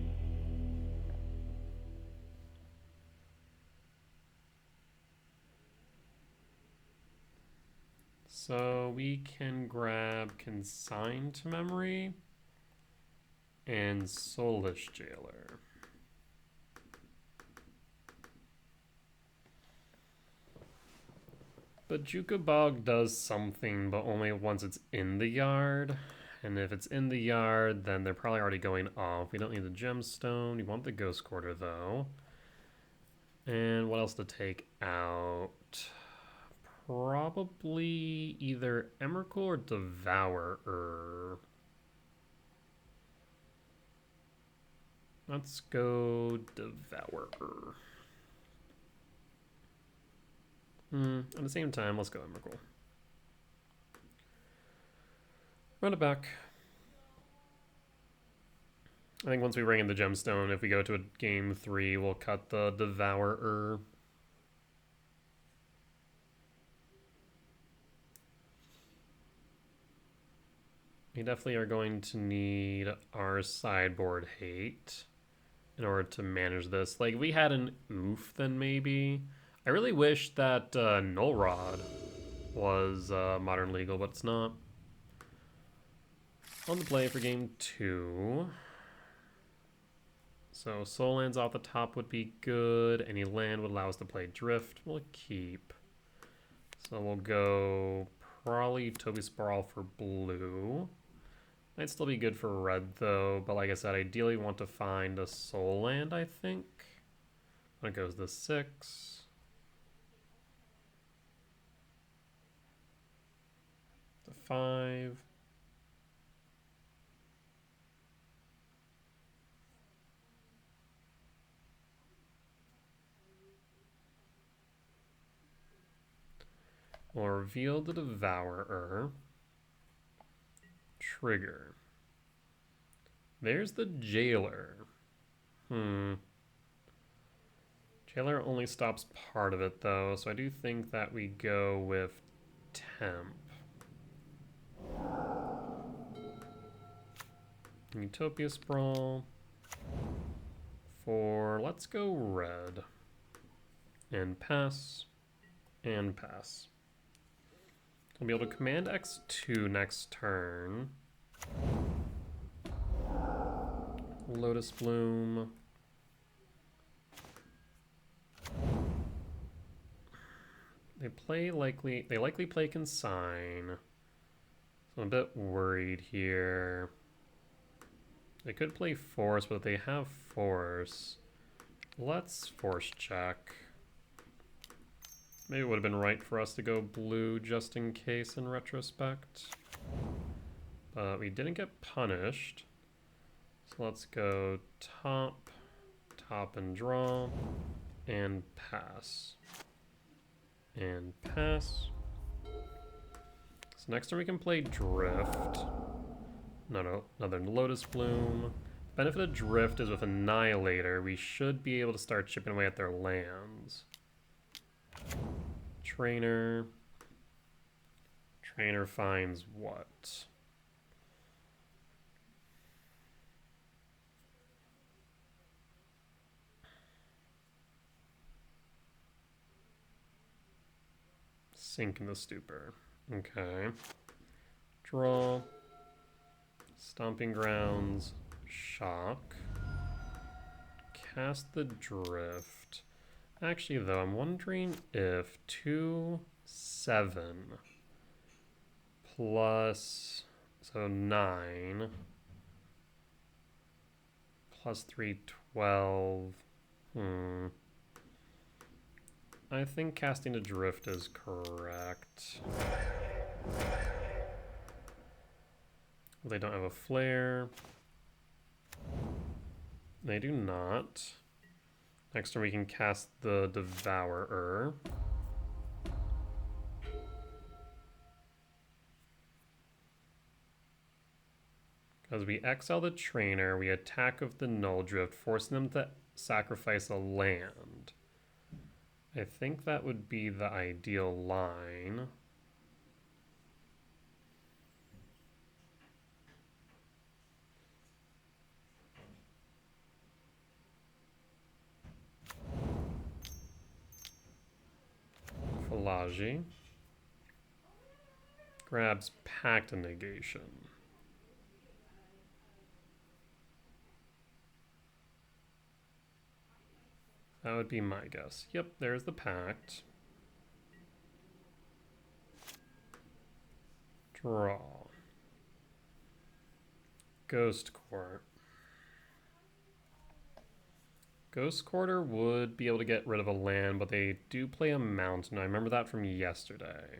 So we can grab Consign to Memory and Soulless Jailer. But Juka Bog does something, but only once it's in the yard. And if it's in the yard, then they're probably already going off. We don't need the gemstone. You want the Ghost Quarter, though. And what else to take out? Probably either Emrakul or Devourer. Let's go Devourer. At the same time, let's go Emrakul. Run it back. I think once we bring in the gemstone, if we go to a game 3, we'll cut the Devourer. We definitely are going to need our sideboard hate in order to manage this. Like, if we had an oof, then maybe. I really wish that Null Rod was modern legal, but it's not. On the play for game 2. So Soul Lands off the top would be good. Any land would allow us to play Drift. We'll keep. So we'll go probably Toby Sprawl for blue. Might still be good for red though, but like I said, ideally want to find a Soul Land, I think. That goes to 6. To 5. We'll reveal the Devourer. Trigger. There's the Jailer. Jailer only stops part of it though, so I do think that we go with Temp. Utopia Sprawl. for, let's go red. And pass, and pass. I'll be able to command X2 next turn. Lotus Bloom. They likely play Consign. So I'm a bit worried here. They could play Force, but they have Force. Let's Force check. Maybe it would have been right for us to go blue just in case in retrospect. But we didn't get punished. So let's go top, top and draw, and pass. And pass. So next turn we can play Drift. No, another Lotus Bloom. Benefit of Drift is with Annihilator, we should be able to start chipping away at their lands. Trainer. Trainer finds what? Sink in the Stupor. Okay. Draw. Stomping Grounds. Shock. Cast the Drift. Actually, though, I'm wondering if 2, 7 plus, so 9 plus 3, 12. I think casting a Drift is correct. They don't have a flare. They do not. Next turn we can cast the Devourer. Because we exile the Trainer, we attack with the Null Drift, forcing them to sacrifice a land. I think that would be the ideal line. Falaji grabs Pact of Negation. That would be my guess. Yep, there's the Pact. Draw. Ghost Court. Ghost Quarter would be able to get rid of a land, but they do play a mountain. I remember that from yesterday.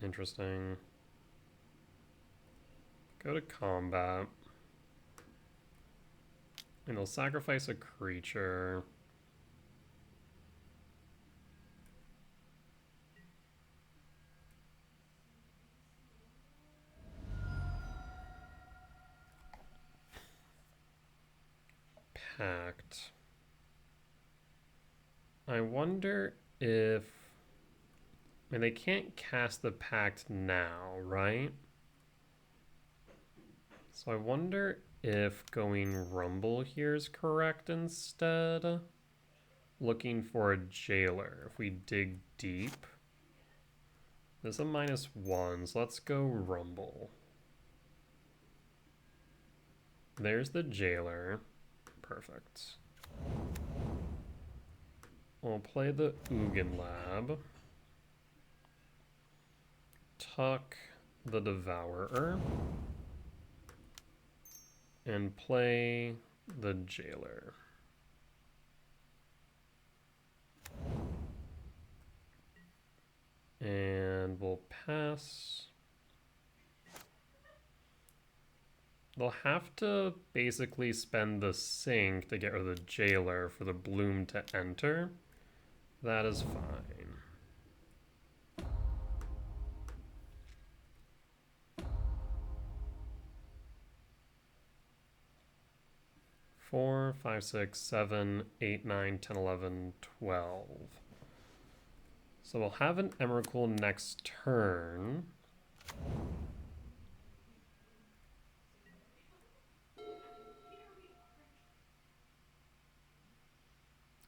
Interesting. Go to combat. And they'll sacrifice a creature. Pact. I wonder if... I mean, they can't cast the Pact now, right? So I wonder if going Rumble here is correct instead. Looking for a Jailer. If we dig deep. This is a -1, so let's go Rumble. There's the Jailer. Perfect. We'll play the Ugin Lab. Tuck the Devourer. And play the Jailer. And we'll pass. They'll have to basically spend the sink to get rid of the Jailer for the Bloom to enter. That is fine. 4, 5, 6, 7, 8, 9, 10, 11, 12. So we'll have an Emrakul next turn.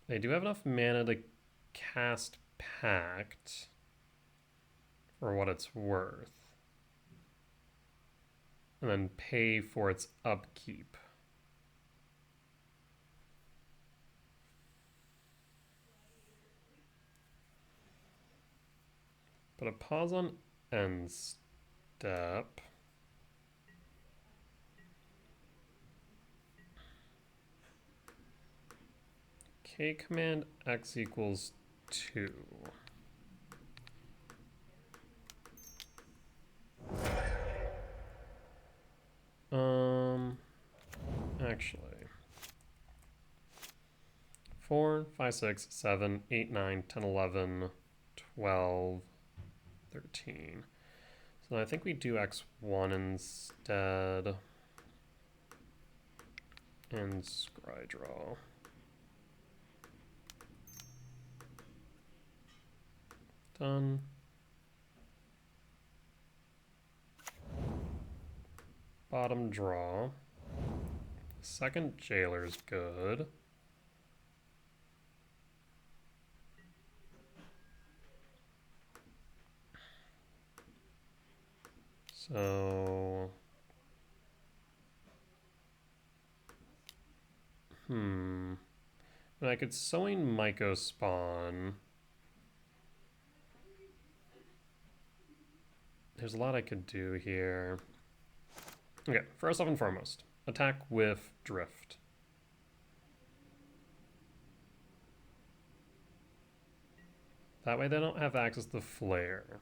They do have enough mana to cast Pact for what it's worth, and then pay for its upkeep. But a pause on end step. K command X equals 2. Actually. 4, 5, 6, 7, 8, 9, 10, 11, 12, 13. So I think we do X1 instead. And scry draw. Done. Bottom draw. Second jailer's good. So, and I could Sowing Myco spawn. There's a lot I could do here. Okay, first off and foremost, attack with Drift. That way they don't have access to Flare.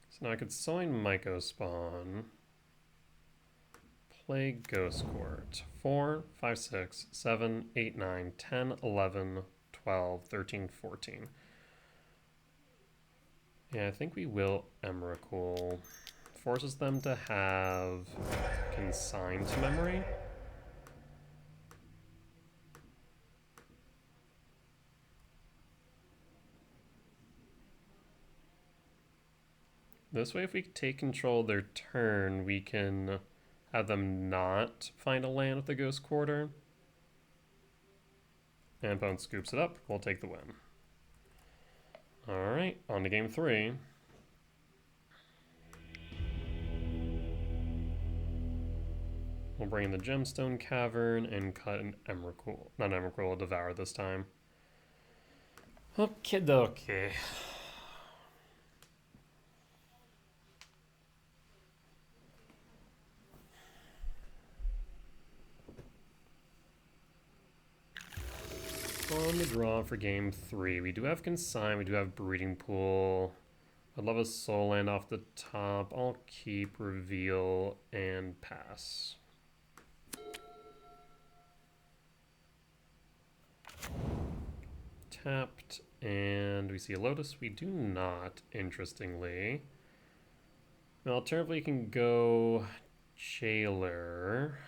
So now I could Sowing Myco spawn. Play Ghost Court. 4, 5, 6, 7, 8, 9, 10, 11, 12, 13, 14. Yeah, I think we will Emrakul. Forces them to have Consign to Memory. This way, if we take control of their turn, we can have them not find a land with the Ghost Quarter. And opponent scoops it up. We'll take the win. Alright, on to game 3. We'll bring in the Gemstone Cavern and cut an Emrakul. Not Emrakul, a Devour this time. Okie dokie. On the draw for game 3. We do have Consign, we do have Breeding Pool. I'd love a Soul Land off the top. I'll keep Reveal and pass. Tapped, and we see a Lotus. We do not, interestingly. Now, alternatively, you can go Jailer.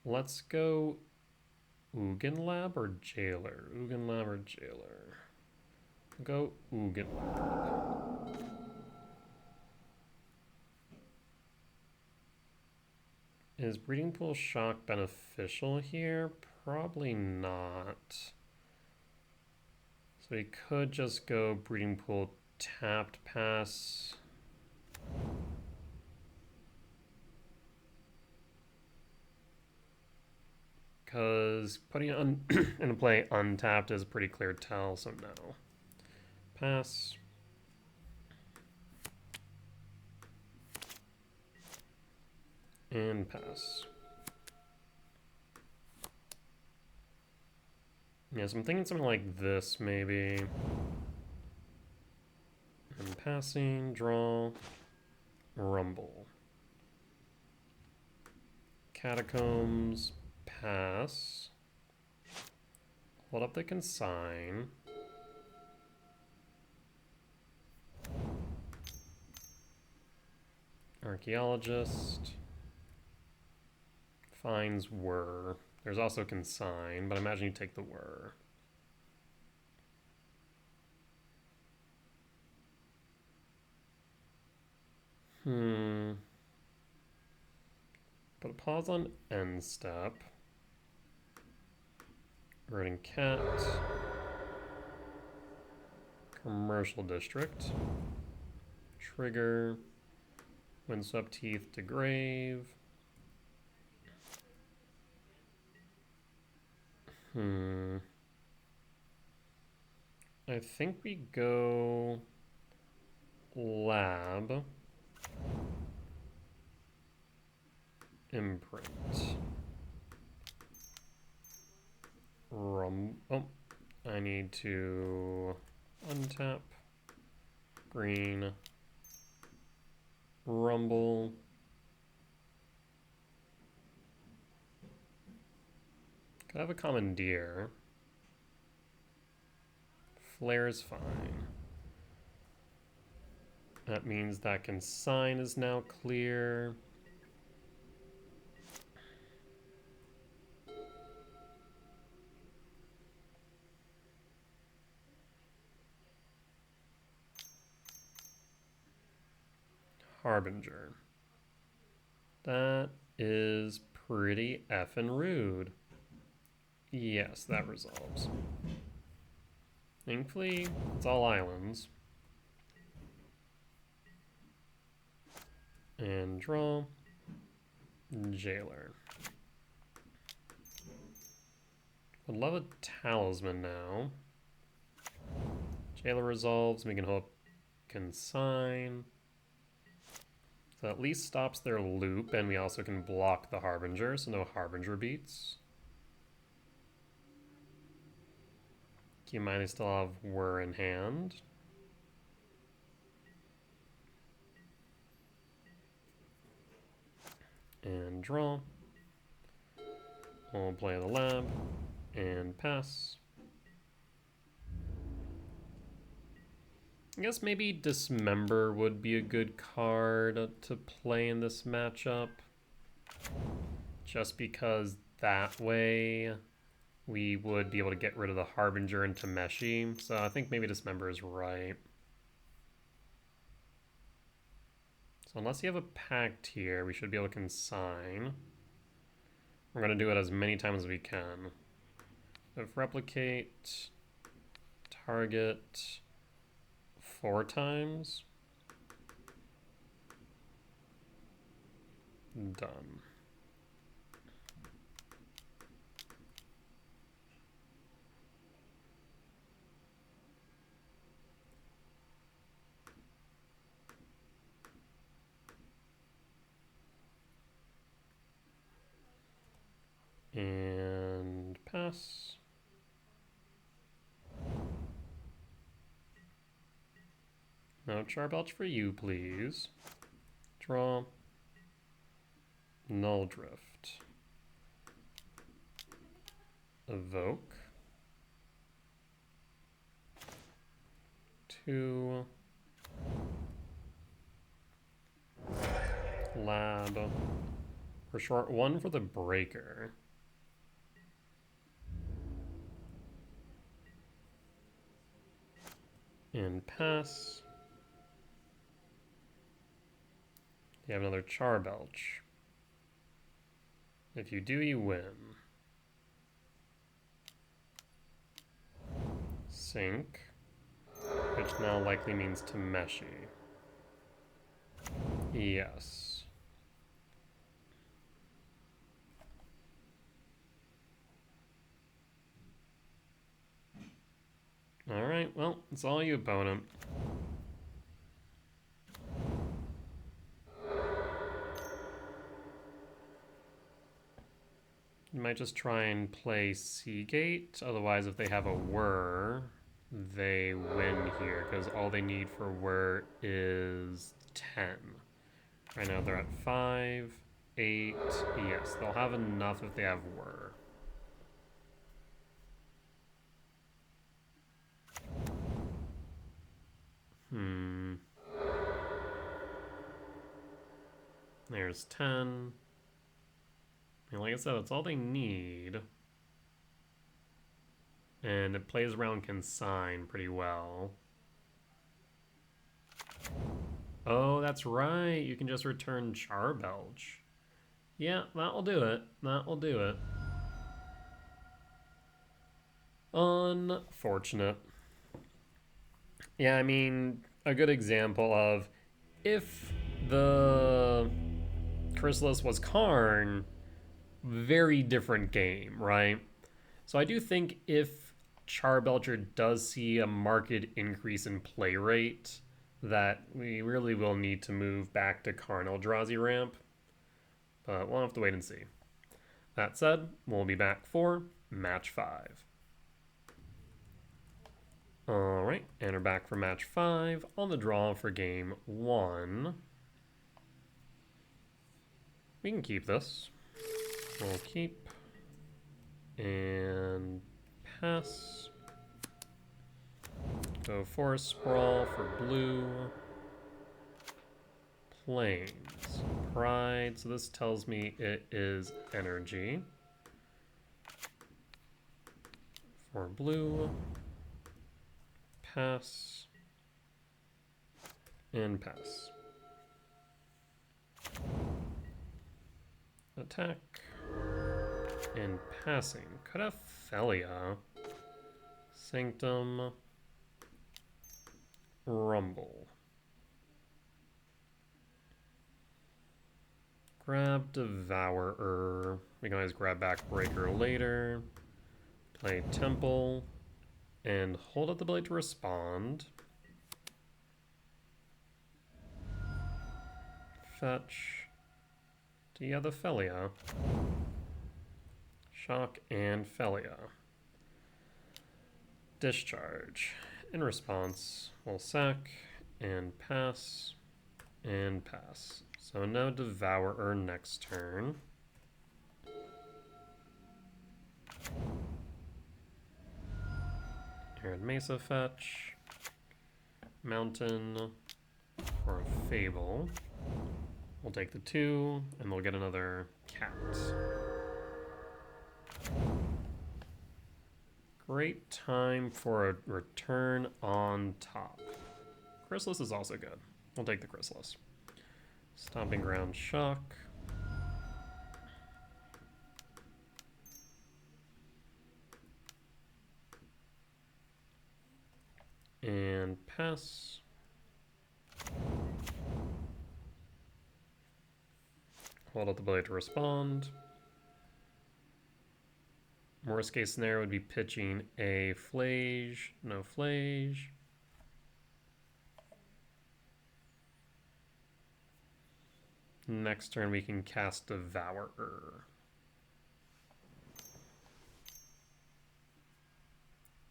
Let's go Ugin Lab or Jailer? Ugin Lab or Jailer? Go Ugin Lab. Is Breeding Pool Shock beneficial here? Probably not. So we could just go Breeding Pool tapped pass. Because putting it into play untapped is a pretty clear tell, so no. Pass. And pass. Yeah, so I'm thinking something like this, maybe. And passing, draw, rumble. Catacombs, pass. Hold up the Consign. Archaeologist. Defines were. There's also consign, but I imagine you take the were. Put a pause on end step. Writing cat. Commercial district. Trigger. Windswept Teeth to grave. I think we go lab. Imprint. Oh, I need to untap. Green. Rumble. Could I have a commandeer? Flare is fine. That means that consign is now clear. Harbinger. That is pretty effing rude. Yes, that resolves. Thankfully, it's all islands. And draw. Jailer. Would love a talisman now. Jailer resolves, we can hope consign. So at least stops their loop, and we also can block the Harbinger, so no Harbinger beats. Keep in mind I still have Whir in hand. And draw. We'll play the lab, and pass. I guess maybe Dismember would be a good card to play in this matchup. Just because that way we would be able to get rid of the Harbinger into Tameshi. So I think maybe Dismember is right. So unless you have a Pact here, we should be able to consign. We're going to do it as many times as we can. If replicate, target 4 times. Done. And pass. Now Charbelch for you, please. Draw. Null Drift. Evoke. 2. Lab. We're short 1 for the breaker. And pass. You have another Charbelch. If you do, you win. Sink, which now likely means Tameshi. Yes. Alright, well, it's all you, opponent. You might just try and play Seagate, otherwise if they have a Whir, they win here, because all they need for Whir is 10. Right now they're at 5, 8, yes, they'll have enough if they have Whir. There's 10. And like I said, that's all they need. And it plays around consign pretty well. Oh, that's right. You can just return Charbelch. Yeah, that'll do it. That'll do it. Unfortunate. Yeah, I mean, a good example of if the Chrysalis was Karn, very different game, right? So I do think if Charbelcher does see a marked increase in play rate, that we really will need to move back to Karn Eldrazi ramp. But we'll have to wait and see. That said, we'll be back for match 5. Alright, and we're back for match 5 on the draw for game 1. We can keep this. We'll keep and pass. Go Forest Sprawl for blue. Plains. Pride. So this tells me it is energy. For blue. Pass. And pass. Attack. And passing. Could have Felia. Sanctum. Rumble. Grab Devourer. We can always grab Backbreaker later. Play Temple. And hold up the blade to respond. Fetch. Do you have the Felia? Shock and Felia. Discharge. In response, we'll sack and pass and pass. So no Devourer next turn. Arid Mesa fetch. Mountain for a Fable. We'll take the 2, and we'll get another cat. Great time for a return on top. Chrysalis is also good. We'll take the Chrysalis. Stomping Ground Shock. And pass. Hold up the blade to respond. Worst case scenario would be pitching a Flage, no Flage. Next turn we can cast Devourer.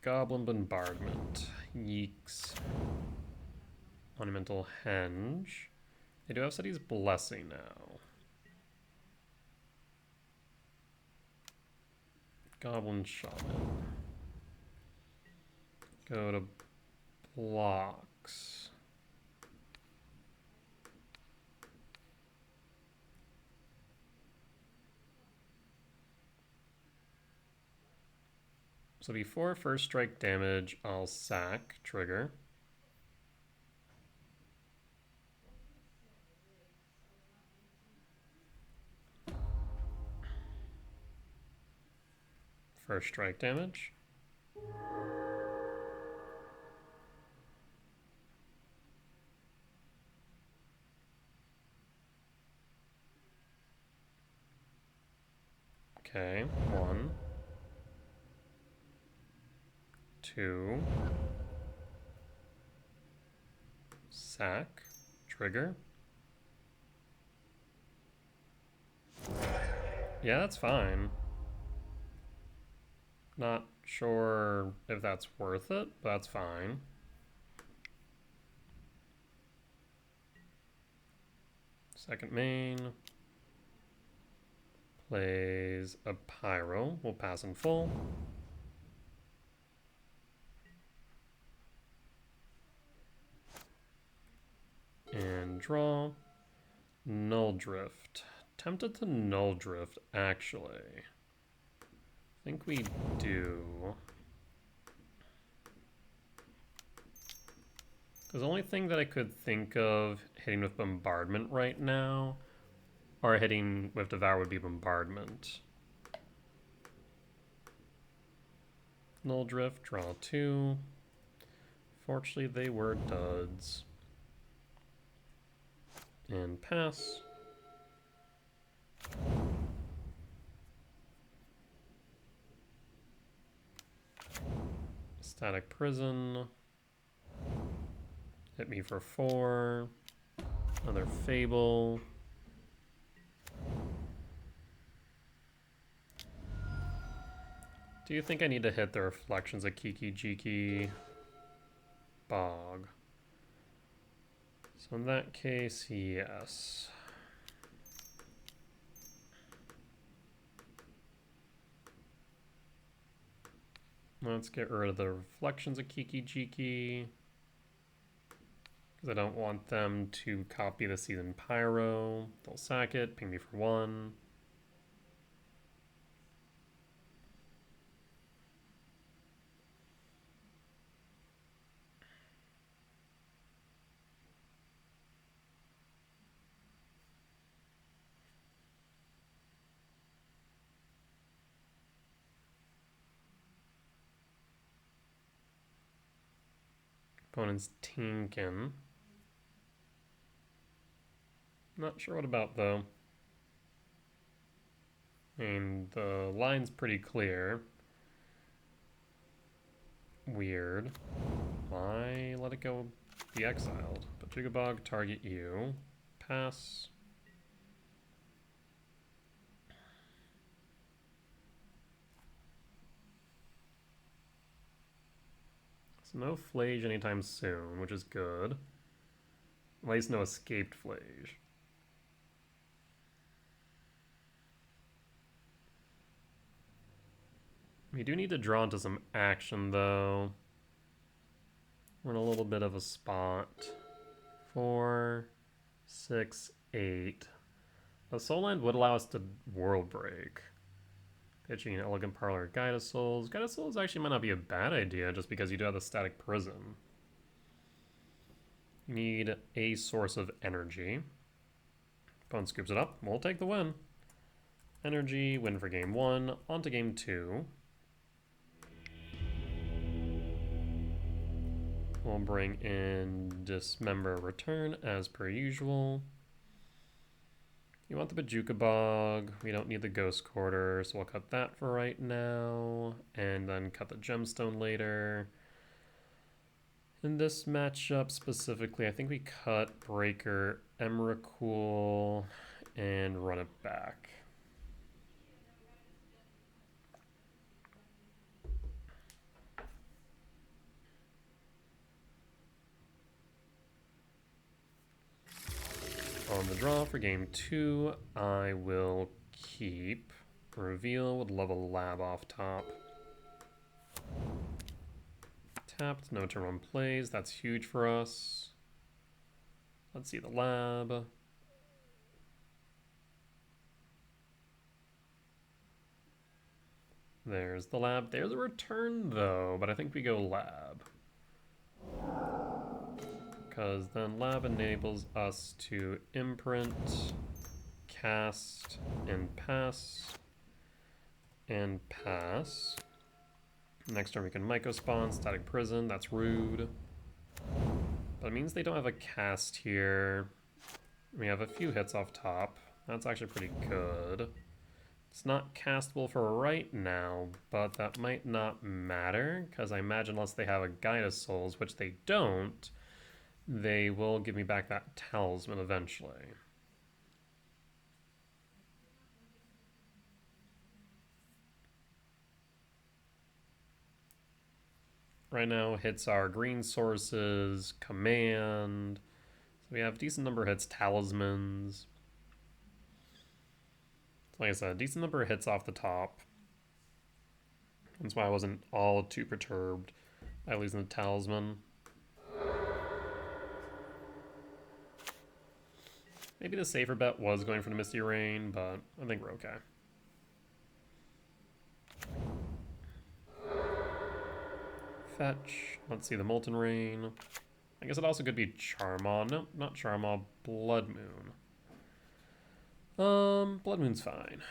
Goblin Bombardment. Yeeks. Monumental Henge. They do have Seti's Blessing now. Goblin Shaman. Go to blocks. So before first strike damage, I'll sack, trigger. First strike damage. Okay, 1, 2, sack, trigger. Yeah, that's fine. Not sure if that's worth it, but that's fine. Second main. Plays a Pyro. We'll pass in full. And draw. Null Drift. tempted to Null Drift, actually. I think we do. Because the only thing that I could think of hitting with Bombardment right now, or hitting with Devour, would be Bombardment. Null Drift, draw 2. Fortunately, they were duds. And pass. Static Prison. Hit me for 4. Another Fable. Do you think I need to hit the Reflections of Kiki Jiki Bog? So in that case, yes. Let's get rid of the Reflections of Kiki Jiki, because I don't want them to copy the Seasoned Pyro. They'll sack it, ping me for 1. Opponent's tinkin'. Not sure what about, though. I mean, the line's pretty clear. Weird. Why let it go be exiled? But Jigabog, target you. Pass. So no Flage anytime soon, which is good. At least no escaped Flage. We do need to draw into some action, though. We're in a little bit of a spot. 4, 6, 8. A Soul Land would allow us to World Break. Pitching an Elegant Parlor, Guide of Souls. Guide of Souls actually might not be a bad idea, just because you do have the Static Prison. You need a source of energy. Opponent scoops it up. We'll take the win. Energy, win for game 1. On to game 2. We'll bring in Dismember Return as per usual. You want the Bajuka Bog. We don't need the Ghost Quarter, so we'll cut that for right now. And then cut the Gemstone later. In this matchup specifically, I think we cut Breaker, Emrakul, and run it back. On the draw for game 2, I will keep Reveal with Level Lab off top. Tapped, no turn 1 plays, that's huge for us. Let's see the Lab. There's the Lab. There's a return though, but I think we go Lab. Because then Lab enables us to imprint, cast, and pass. And pass. Next turn we can Mycospawn, Static Prison, that's rude. But it means they don't have a cast here. We have a few hits off top. That's actually pretty good. It's not castable for right now, but that might not matter, because I imagine unless they have a Guide of Souls, which they don't, they will give me back that Talisman eventually. Right now, hits are green sources, command. So we have a decent number of hits, talismans. Like I said, a decent number of hits off the top. That's why I wasn't all too perturbed by losing the talisman. Maybe the safer bet was going for the Misty Rain, but I think we're okay. Fetch. Let's see the Molten Rain. I guess it also could be Charmaw. No, not Charmaw. Blood Moon. Blood Moon's fine.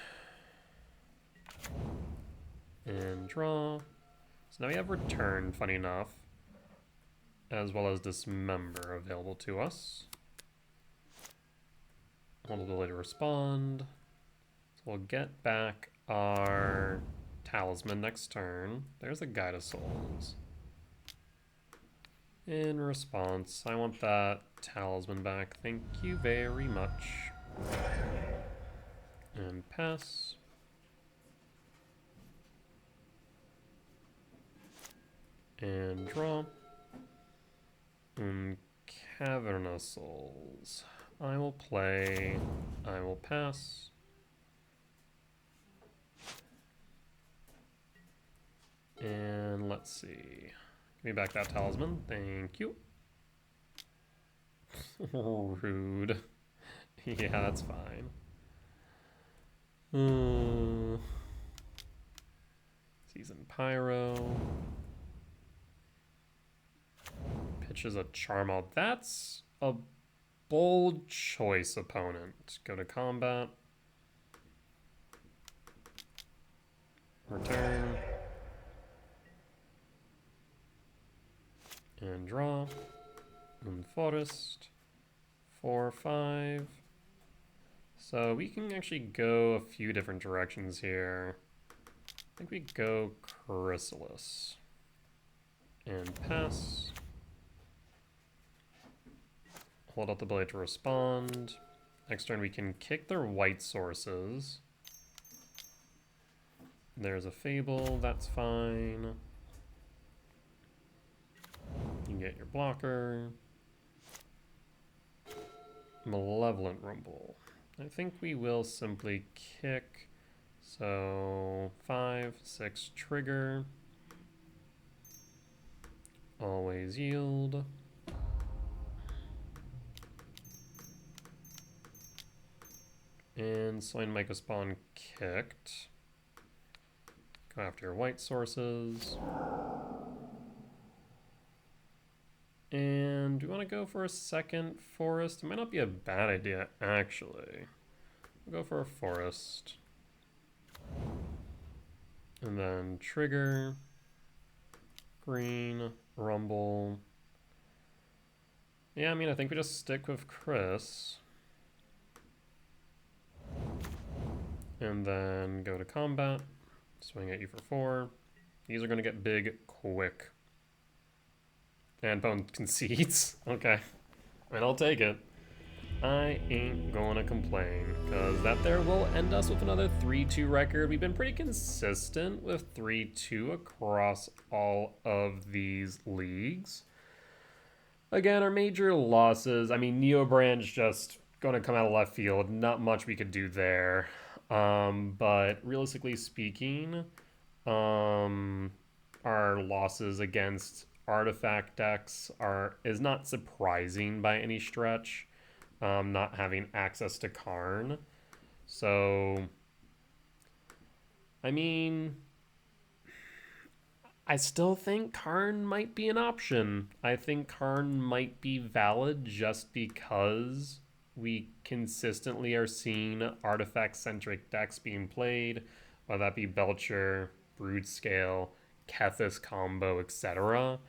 And draw. So now we have Return, funny enough, as well as Dismember available to us. Hold the ability to respond. So we'll get back our Talisman next turn. There's a Guide of Souls. In response, I want that Talisman back. Thank you very much. And pass. And draw. And Cavernous Souls. I will play. I will pass. And let's see. Give me back that Talisman. Thank you. Rude. Yeah, that's fine. Season Pyro. Pitches a Charmaw. That's a bold choice, opponent. Go to combat. Return. And draw. And forest. 4, 5. So we can actually go a few different directions here. I think we go Chrysalis. And pass. Hold out the ability to respond. Next turn we can kick their white sources. There's a Fable, that's fine. You can get your blocker. Malevolent Rumble. I think we will simply kick. So 5, 6 trigger. Always yield. And Soin Mycospawn kicked. Go after your white sources. And do we want to go for a second forest? It might not be a bad idea, actually. We'll go for a forest. And then trigger. Green. Rumble. Yeah, I mean, I think we just stick with Chris. And then go to combat. Swing at you for 4. These are going to get big quick. And Bone concedes. Okay. I mean, I'll take it. I ain't gonna complain, because that there will end us with another 3-2 record. We've been pretty consistent with 3-2 across all of these leagues. Again, our major losses, I mean, Neobrand's just gonna come out of left field. Not much we could do there. But realistically speaking, our losses against artifact decks is not surprising by any stretch. Not having access to Karn. So, I mean, I still think Karn might be an option. I think Karn might be valid just because we consistently are seeing artifact-centric decks being played, whether that be Belcher, Broodscale, Kethis combo, etc.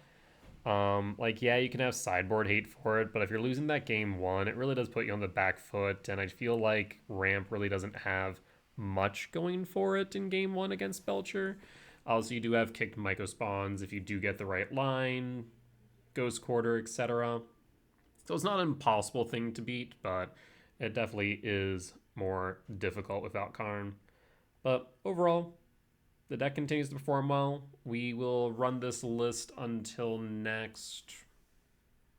Like, yeah, you can have sideboard hate for it, but if you're losing that game 1, it really does put you on the back foot, and I feel like Ramp really doesn't have much going for it in game 1 against Belcher. Also, you do have kicked Mycospawns if you do get the right line, Ghost Quarter, etc. So it's not an impossible thing to beat, but it definitely is more difficult without Karn. But overall, the deck continues to perform well. We will run this list until next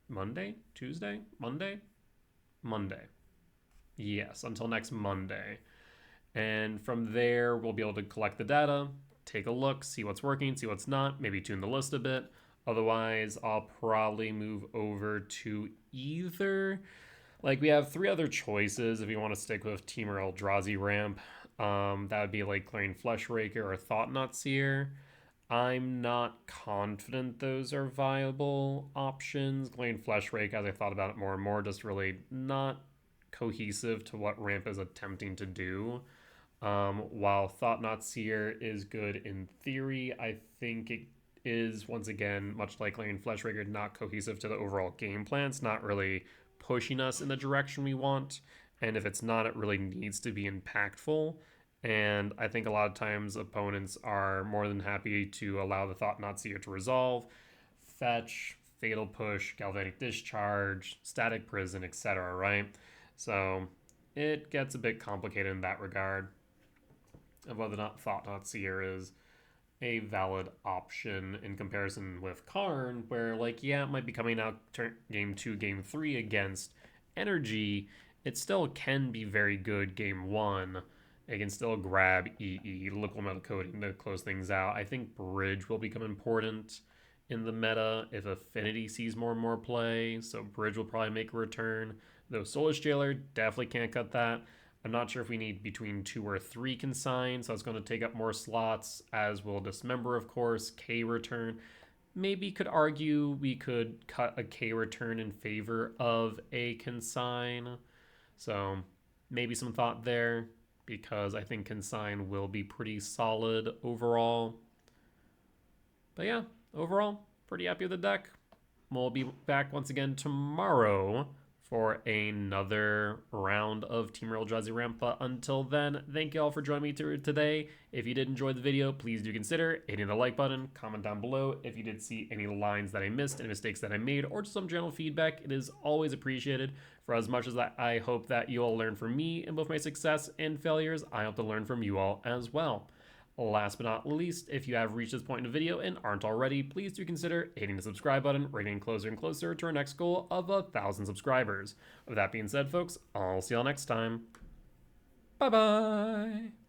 Monday? Tuesday? Monday? Monday. Yes, until next Monday. And from there, we'll be able to collect the data, take a look, see what's working, see what's not, maybe tune the list a bit. Otherwise, I'll probably move over to either Like, we have three other choices if you want to stick with Temur Eldrazi ramp. That would be like Clarion Fleshraker or Thought-Knot Seer. I'm not confident those are viable options. Clarion Fleshrake, as I thought about it more and more, just really not cohesive to what ramp is attempting to do. While Thought-Knot Seer is good in theory, I think it is, once again, much like Clarion Fleshraker, not cohesive to the overall game plan. It's not really pushing us in the direction we want. And if it's not, it really needs to be impactful. And I think a lot of times opponents are more than happy to allow the Thought-Knot Seer to resolve, fetch, Fatal Push, Galvanic Discharge, Static Prison, etc., right? So it gets a bit complicated in that regard of whether or not Thought-Knot Seer is a valid option in comparison with Karn, where, like, yeah, it might be coming out game 2, game 3 against Energy. It still can be very good game 1. It can still grab EE, liquid metal coating to close things out. I think Bridge will become important in the meta if Affinity sees more and more play, so Bridge will probably make a return. Though Soulless Jailer definitely can't cut that. I'm not sure if we need between 2 or 3 consign, so it's going to take up more slots, as will Dismember, of course, K return. Maybe could argue we could cut a K return in favor of a consign. So maybe some thought there, because I think consign will be pretty solid overall. But yeah, overall, pretty happy with the deck. We'll be back once again tomorrow for another round of Temur Eldrazi ramp. But until then, thank you all for joining me today. If you did enjoy the video, please do consider hitting the like button, comment down below if you did see any lines that I missed, any mistakes that I made, or just some general feedback. It is always appreciated. For as much as I hope that you all learn from me in both my success and failures, I hope to learn from you all as well. Last but not least, if you have reached this point in the video and aren't already, please do consider hitting the subscribe button. We're getting closer and closer to our next goal of 1,000 subscribers. With that being said, folks, I'll see y'all next time. Bye-bye!